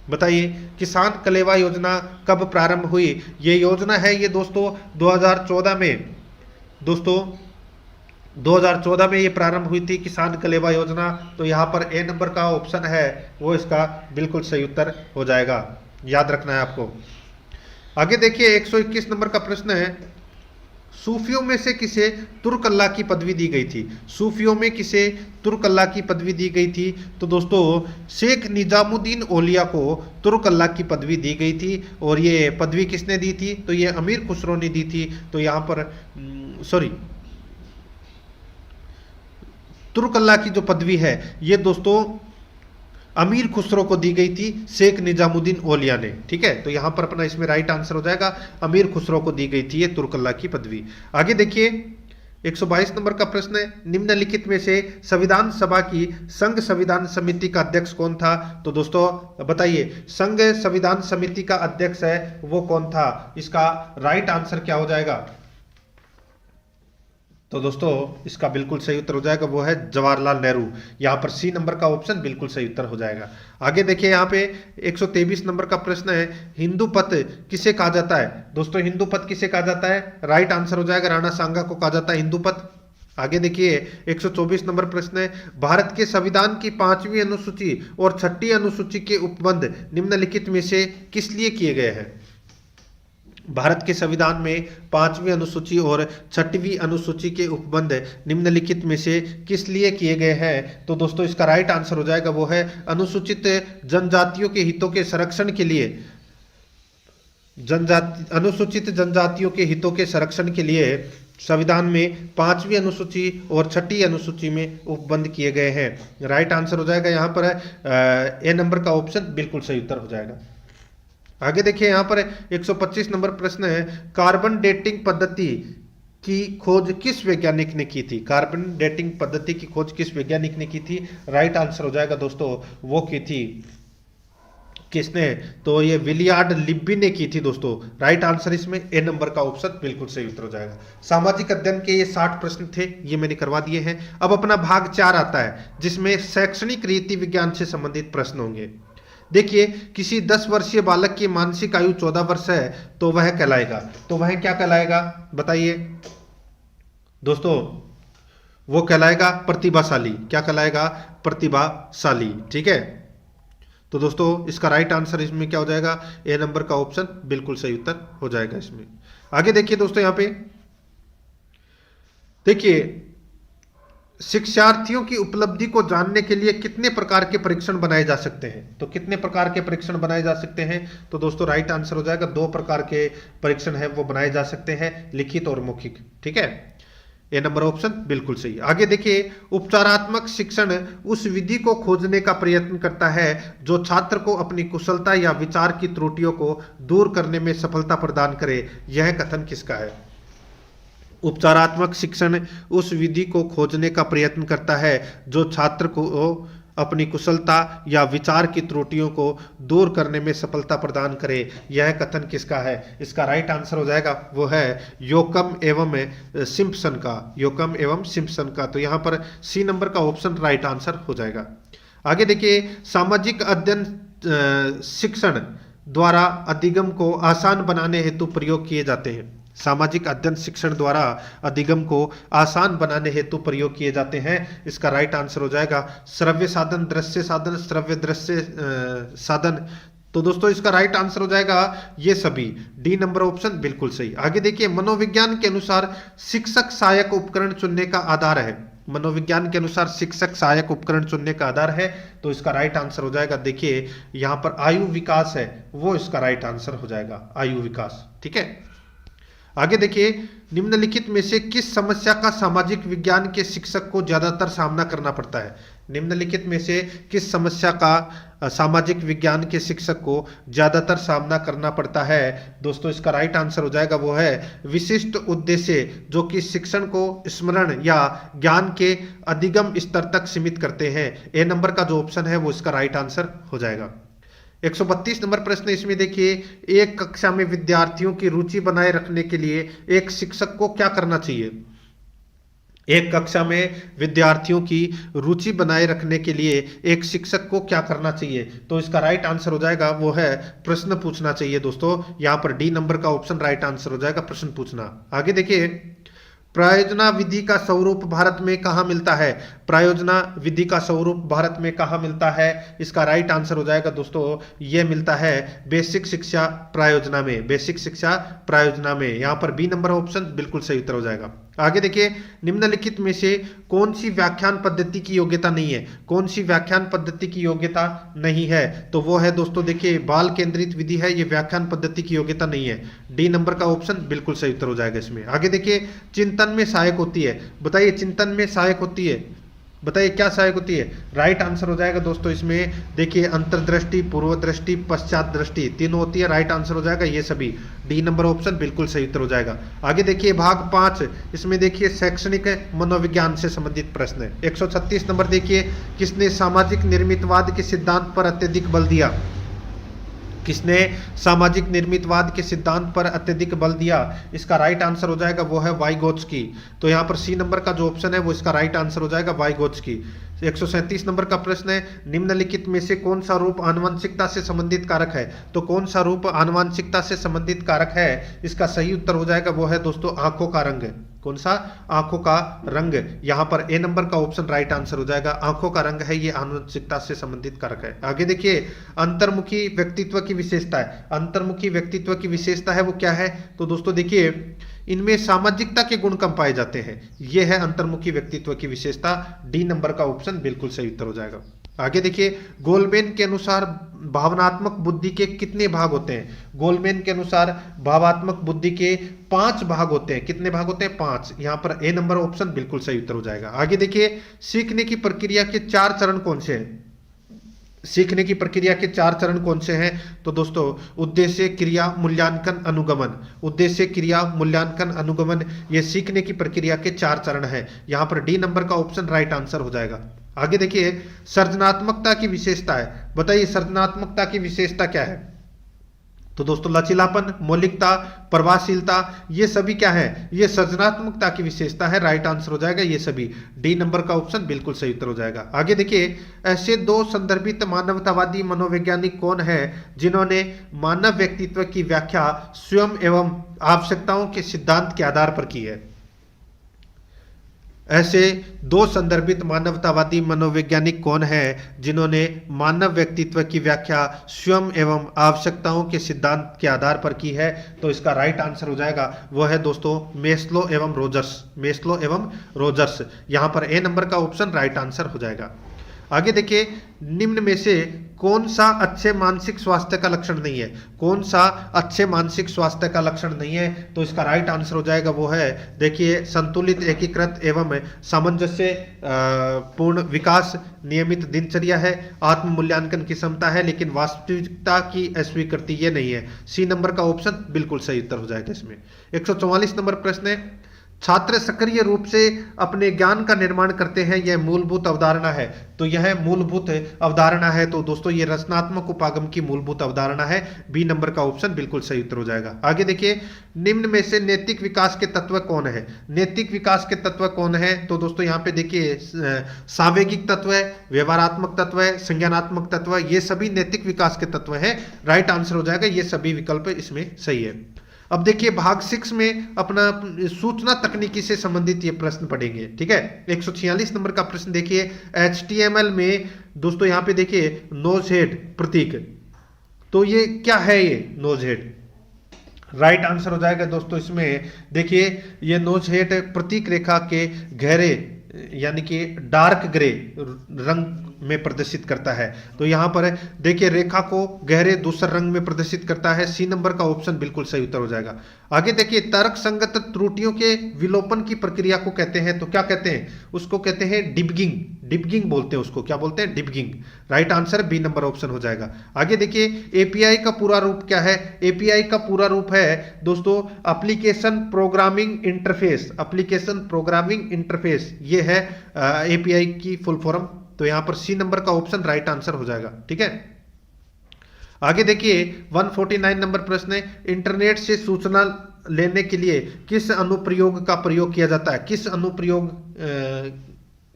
बताइए, किसान कलेवा योजना कब प्रारंभ हुई? ये योजना है ये दोस्तों 2014 में। दोस्तों 2014 में ये प्रारंभ हुई थी किसान कलेवा योजना। तो यहाँ पर ए नंबर का ऑप्शन है वो इसका बिल्कुल सही उत्तर हो जाएगा, याद रखना है आपको। आगे देखिए, 121 नंबर का प्रश्न है, सूफियों में से किसे तुर्क-अल्लाह की पदवी दी गई थी? सूफियों में किसे तुर्क-अल्लाह की पदवी दी गई थी? तो दोस्तों शेख निजामुद्दीन औलिया को तुर्क-अल्लाह की पदवी दी गई थी। और ये पदवी किसने दी थी? तो ये अमीर खुसरो ने दी थी। तो यहाँ पर तुर्क-अल्लाह की जो पदवी है ये दोस्तों अमीर खुसरो को दी गई थी शेख निजामुद्दीन औलिया ने। ठीक है, तो यहां पर अपना इसमें राइट आंसर हो जाएगा, अमीर खुसरो को दी गई थी ये तुर्क-अल्लाह की पदवी। आगे देखिए, 122 नंबर का प्रश्न है, निम्नलिखित में से संविधान सभा की संघ संविधान समिति का अध्यक्ष कौन था? तो दोस्तों बताइए, संघ संविधान समिति का अध्यक्ष है वो कौन था? इसका राइट आंसर क्या हो जाएगा? तो दोस्तों इसका बिल्कुल सही उत्तर हो जाएगा वो है जवाहरलाल नेहरू। यहाँ पर सी नंबर का ऑप्शन बिल्कुल सही उत्तर हो जाएगा। आगे देखिए, यहाँ पे 123 नंबर का प्रश्न है, हिंदू पथ किसे कहा जाता है? दोस्तों हिंदू पथ किसे कहा जाता है? राइट आंसर हो जाएगा राणा सांगा को कहा जाता है हिंदू पथ। आगे देखिए, 124 नंबर प्रश्न है, भारत के संविधान की 5वीं अनुसूची और 6ठी अनुसूची के उपबंध निम्नलिखित में से किस लिए किए गए हैं? भारत के संविधान में 5वीं अनुसूची और 6वीं अनुसूची के उपबंध निम्नलिखित में से किस लिए किए गए हैं? तो दोस्तों इसका राइट आंसर हो जाएगा वो है अनुसूचित जनजातियों के हितों के संरक्षण के लिए। अनुसूचित जनजातियों के हितों के संरक्षण के लिए संविधान में 5वीं अनुसूची और 6ठी अनुसूची में उपबंध किए गए हैं। राइट आंसर हो जाएगा यहाँ पर ए नंबर का ऑप्शन बिल्कुल सही उत्तर हो जाएगा। आगे देखिए, यहाँ पर 125 नंबर प्रश्न है, कार्बन डेटिंग पद्धति की खोज किस वैज्ञानिक ने की थी? कार्बन डेटिंग पद्धति की खोज किस वैज्ञानिक ने की थी? राइट आंसर हो जाएगा दोस्तों वो की थी किसने? तो ये विलियर्ड लिब्बी ने की थी दोस्तों। राइट आंसर इसमें ए नंबर का ऑप्शन बिल्कुल सही उत्तर हो जाएगा। सामाजिक अध्ययन के ये 60 प्रश्न थे, ये मैंने करवा दिए हैं। अब अपना भाग 4 आता है जिसमें शैक्षणिक रीति विज्ञान से संबंधित प्रश्न होंगे। देखिए, किसी 10 वर्षीय बालक की मानसिक आयु 14 वर्ष है तो वह कहलाएगा। तो वह क्या कहलाएगा बताइए दोस्तों? वो कहलाएगा प्रतिभाशाली। क्या कहलाएगा? प्रतिभाशाली। ठीक है, तो दोस्तों इसका राइट आंसर इसमें क्या हो जाएगा? ए नंबर का ऑप्शन बिल्कुल सही उत्तर हो जाएगा इसमें। आगे देखिए दोस्तों, यहां पे देखिए, शिक्षार्थियों की उपलब्धि को जानने के लिए कितने प्रकार के परीक्षण बनाए जा सकते हैं? तो कितने प्रकार के परीक्षण बनाए जा सकते हैं? तो दोस्तों राइट आंसर हो जाएगा 2 प्रकार के परीक्षण है वो बनाए जा सकते हैं, लिखित और मौखिक। ठीक है, ए नंबर ऑप्शन बिल्कुल सही। आगे देखिए, उपचारात्मक शिक्षण उस विधि को खोजने का प्रयत्न करता है जो छात्र को अपनी कुशलता या विचार की त्रुटियों को दूर करने में सफलता प्रदान करे। यह कथन किसका है? उपचारात्मक शिक्षण उस विधि को खोजने का प्रयत्न करता है जो छात्र को अपनी कुशलता या विचार की त्रुटियों को दूर करने में सफलता प्रदान करे। यह कथन किसका है? इसका राइट आंसर हो जाएगा वो है योकम एवं सिम्पसन का, योकम एवं सिम्पसन का। तो यहाँ पर सी नंबर का ऑप्शन राइट आंसर हो जाएगा। आगे देखिए, सामाजिक अध्ययन शिक्षण द्वारा अधिगम को आसान बनाने हेतु प्रयोग किए जाते हैं। सामाजिक अध्ययन शिक्षण द्वारा अधिगम को आसान बनाने हेतु प्रयोग किए जाते हैं। इसका राइट आंसर हो जाएगा श्रव्य साधन, दृश्य साधन, श्रव्य दृश्य साधन। तो दोस्तों इसका राइट आंसर हो जाएगा ये सभी, डी नंबर ऑप्शन बिल्कुल सही। आगे देखिए, मनोविज्ञान के अनुसार शिक्षक सहायक उपकरण चुनने का आधार है। मनोविज्ञान के अनुसार शिक्षक सहायक उपकरण चुनने का आधार है, तो इसका राइट आंसर हो जाएगा, देखिए यहाँ पर आयु विकास है, वो इसका राइट आंसर हो जाएगा, आयु विकास। ठीक है। आगे देखिए, निम्नलिखित में से किस समस्या का सामाजिक विज्ञान के शिक्षक को ज्यादातर सामना करना पड़ता है? निम्नलिखित में से किस समस्या का सामाजिक विज्ञान के शिक्षक को ज्यादातर सामना करना पड़ता है? दोस्तों इसका राइट आंसर हो जाएगा वो है विशिष्ट उद्देश्य, जो कि शिक्षण को स्मरण या ज्ञान के अधिगम स्तर तक सीमित करते हैं। ए नंबर का जो ऑप्शन है वो इसका राइट आंसर हो जाएगा। 132 नंबर प्रश्न, इसमें देखिए, एक कक्षा में विद्यार्थियों की रुचि बनाए रखने के लिए एक शिक्षक को क्या करना चाहिए? एक कक्षा में विद्यार्थियों की रुचि बनाए रखने के लिए एक शिक्षक को क्या करना चाहिए? तो इसका राइट आंसर हो जाएगा वो है प्रश्न पूछना चाहिए। दोस्तों यहाँ पर डी नंबर का ऑप्शन राइट आंसर हो जाएगा, प्रश्न पूछना। आगे देखिए, प्रायोजना विधि का स्वरूप भारत में कहाँ मिलता है? प्रायोजना विधि का स्वरूप भारत में कहाँ मिलता है? इसका राइट आंसर हो जाएगा दोस्तों, ये मिलता है बेसिक शिक्षा प्रायोजना में, बेसिक शिक्षा प्रायोजना में। यहाँ पर बी नंबर ऑप्शन बिल्कुल सही उत्तर हो जाएगा। आगे देखिए, निम्नलिखित में से कौन सी व्याख्यान पद्धति की योग्यता नहीं है? कौन सी व्याख्यान पद्धति की योग्यता नहीं है? तो वो है दोस्तों, देखिए बाल केंद्रित विधि है, ये व्याख्यान पद्धति की योग्यता नहीं है। डी नंबर का ऑप्शन बिल्कुल सही उत्तर हो जाएगा इसमें। आगे देखिए, चिंतन में सहायक होती है। बताइए चिंतन में सहायक होती है, बताइए क्या सहायक होती है? राइट आंसर हो जाएगा दोस्तों इसमें, देखिए अंतर्दृष्टि, पूर्व दृष्टि, पश्चात दृष्टि, तीनों होती है। राइट आंसर हो जाएगा ये सभी, डी नंबर ऑप्शन बिल्कुल सही उत्तर हो जाएगा। आगे देखिए भाग 5, इसमें देखिए शैक्षणिक मनोविज्ञान से संबंधित प्रश्न है। 136 नंबर देखिए, किसने सामाजिक निर्मितवाद के सिद्धांत पर अत्यधिक बल दिया? किसने सामाजिक निर्मितवाद के सिद्धांत पर अत्यधिक बल दिया? इसका राइट आंसर हो जाएगा वो है वाइगोत्स्की। तो यहाँ पर सी नंबर का जो ऑप्शन है वो इसका राइट आंसर हो जाएगा वाइगोत्स्की। 137 नंबर का प्रश्न है, निम्नलिखित में से कौन सा रूप आनुवंशिकता से संबंधित कारक है? तो कौन सा रूप आनुवंशिकता से संबंधित कारक है? इसका सही उत्तर हो जाएगा वो है दोस्तों आंखों का रंग। कौन सा? आंखों का रंग। यहाँ पर ए नंबर का ऑप्शन राइट आंसर हो जाएगा, आंखों का रंग है ये आनुवंशिकता से संबंधित कारक है। आगे देखिए, अंतर्मुखी व्यक्तित्व की विशेषता है। अंतर्मुखी व्यक्तित्व की विशेषता है वो क्या है? तो दोस्तों देखिए, इनमें सामाजिकता के गुण कम पाए जाते हैं, ये है अंतर्मुखी व्यक्तित्व की विशेषता। डी नंबर का ऑप्शन बिल्कुल सही उत्तर हो जाएगा। आगे देखिए, गोलमेन के अनुसार भावनात्मक बुद्धि के कितने भाग होते हैं? गोलमेन के अनुसार भावात्मक बुद्धि के 5 भाग होते हैं। कितने भाग होते हैं? 5। यहाँ पर ए नंबर ऑप्शन बिल्कुल सही उत्तर हो जाएगा। आगे देखिए, सीखने की प्रक्रिया के 4 चरण कौन से हैं? सीखने की प्रक्रिया के 4 चरण कौन से हैं? तो दोस्तों उद्देश्य, क्रिया, मूल्यांकन, अनुगमन। उद्देश्य, क्रिया, मूल्यांकन, अनुगमन, ये सीखने की प्रक्रिया के 4 चरण हैं। यहाँ पर डी नंबर का ऑप्शन राइट आंसर हो जाएगा। आगे देखिए, सृजनात्मकता की विशेषता है। बताइए सृजनात्मकता की विशेषता क्या है? तो दोस्तों लचीलापन, मौलिकता, प्रभावशीलता, ये सभी क्या है? ये सृजनात्मकता की विशेषता है। राइट आंसर हो जाएगा ये सभी, डी नंबर का ऑप्शन बिल्कुल सही उत्तर हो जाएगा। आगे देखिए, ऐसे 2 संदर्भित मानवतावादी मनोवैज्ञानिक कौन है जिन्होंने मानव व्यक्तित्व की व्याख्या स्वयं एवं आवश्यकताओं के सिद्धांत के आधार पर की है? ऐसे 2 संदर्भित मानवतावादी मनोवैज्ञानिक कौन है जिन्होंने मानव व्यक्तित्व की व्याख्या स्वयं एवं आवश्यकताओं के सिद्धांत के आधार पर की है? तो इसका राइट आंसर हो जाएगा वो है दोस्तों मेस्लो एवं रोजर्स। मेस्लो एवं रोजर्स, यहाँ पर ए नंबर का ऑप्शन राइट आंसर हो जाएगा। आगे देखिए, निम्न में से कौन सा अच्छे मानसिक स्वास्थ्य का लक्षण नहीं है? कौन सा अच्छे मानसिक स्वास्थ्य का लक्षण नहीं है? तो इसका राइट आंसर हो जाएगा वो है, देखिए, संतुलित, एकीकृत एवं सामंजस्य पूर्ण विकास, नियमित दिनचर्या है, आत्म मूल्यांकन की क्षमता है, लेकिन वास्तविकता की अस्वीकृति ये नहीं है। सी नंबर का ऑप्शन बिल्कुल सही उत्तर हो जाएगा इसमें। 144 नंबर प्रश्न है, छात्र सक्रिय रूप से अपने ज्ञान का निर्माण करते हैं, यह मूलभूत अवधारणा है। तो यह मूलभूत अवधारणा है, तो दोस्तों ये रचनात्मक उपागम की मूलभूत अवधारणा है। बी नंबर का ऑप्शन बिल्कुल सही उत्तर हो जाएगा। आगे देखिए, निम्न में से नैतिक विकास के तत्व कौन है? नैतिक विकास के तत्व कौन है? तो दोस्तों यहाँ पे देखिए, सावेगिक तत्व है, व्यवहारात्मक तत्व है, संज्ञानात्मक तत्व है, ये सभी नैतिक विकास के तत्व हैं। राइट आंसर हो जाएगा, ये सभी विकल्प इसमें सही है। अब देखिए, भाग 6 में अपना सूचना तकनीकी से संबंधित ये प्रश्न पढ़ेंगे, ठीक है। 146 नंबर का प्रश्न देखिए, HTML में दोस्तों यहाँ पे देखिए नोज हेड प्रतीक, तो ये क्या है? ये नोज हेड राइट आंसर हो जाएगा दोस्तों इसमें। देखिए, ये नोज हेड प्रतीक रेखा के गहरे यानी कि डार्क ग्रे रंग में प्रदर्शित करता है। तो यहां पर देखिए, रेखा को गहरे धूसर रंग में प्रदर्शित करता है। सी नंबर का ऑप्शन बिल्कुल सही उत्तर हो जाएगा। आगे देखिए, तर्क संगत त्रुटियों के विलोपन की प्रक्रिया को कहते हैं, तो क्या कहते हैं? उसको कहते हैं डिबगिंग। डिबगिंग बोलते हैं उसको, क्या बोलते हैं? Debugging. Right answer B number option हो जाएगा। आगे देखिए, एपीआई का पूरा रूप क्या है? एपीआई का पूरा रूप है दोस्तों application programming interface. Application programming interface ये है एपीआई की फुल फॉर्म। तो यहां पर सी नंबर का ऑप्शन राइट आंसर हो जाएगा, ठीक है। आगे देखिए, 149 नंबर प्रश्न है, इंटरनेट से सूचना लेने के लिए किस अनुप्रयोग का प्रयोग किया जाता है? किस अनुप्रयोग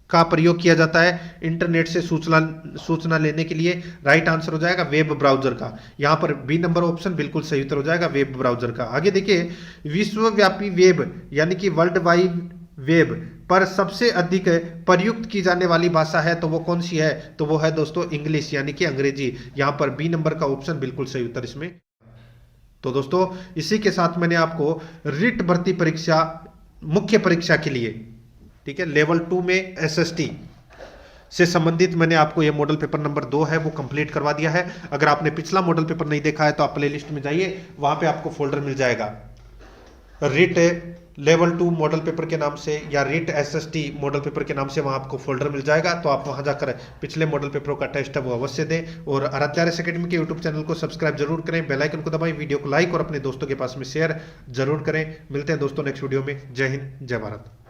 का प्रयोग किया जाता है इंटरनेट से सूचना लेने के लिए? राइट आंसर हो जाएगा वेब ब्राउजर का। यहां पर बी नंबर ऑप्शन बिल्कुल सही उत्तर हो जाएगा, वेब ब्राउजर का। आगे देखिए, विश्वव्यापी वेब यानी कि वर्ल्ड वाइड वेब पर सबसे अधिक प्रयुक्त की जाने वाली भाषा है, तो वो कौन सी है? तो वो है दोस्तों इंग्लिश यानी कि अंग्रेजी। यहां पर बी नंबर का ऑप्शन बिल्कुल सही उत्तर इसमें। तो दोस्तों, इसी के साथ मैंने आपको रिट भर्ती परीक्षा मुख्य परीक्षा के लिए, ठीक है, लेवल 2 में SST से संबंधित मैंने आपको ये मॉडल पेपर नंबर 2 है वो कंप्लीट करवा दिया है। अगर आपने पिछला मॉडल पेपर नहीं देखा है तो आप प्ले लिस्ट में जाइए, वहां पे आपको फोल्डर मिल जाएगा रिट लेवल 2 मॉडल पेपर के नाम से या रिट SST मॉडल पेपर के नाम से, वहां आपको फोल्डर मिल जाएगा। तो आप वहां जाकर पिछले मॉडल पेपरों का टेस्ट है वो अवश्य दें, और आराध्या आर्यस अकेडमी के यूट्यूब चैनल को सब्सक्राइब जरूर करें, बेल आइकन को दबाएं, वीडियो को लाइक और अपने दोस्तों के पास में शेयर जरूर करें। मिलते हैं दोस्तों नेक्स्ट वीडियो में। जय हिंद, जय भारत।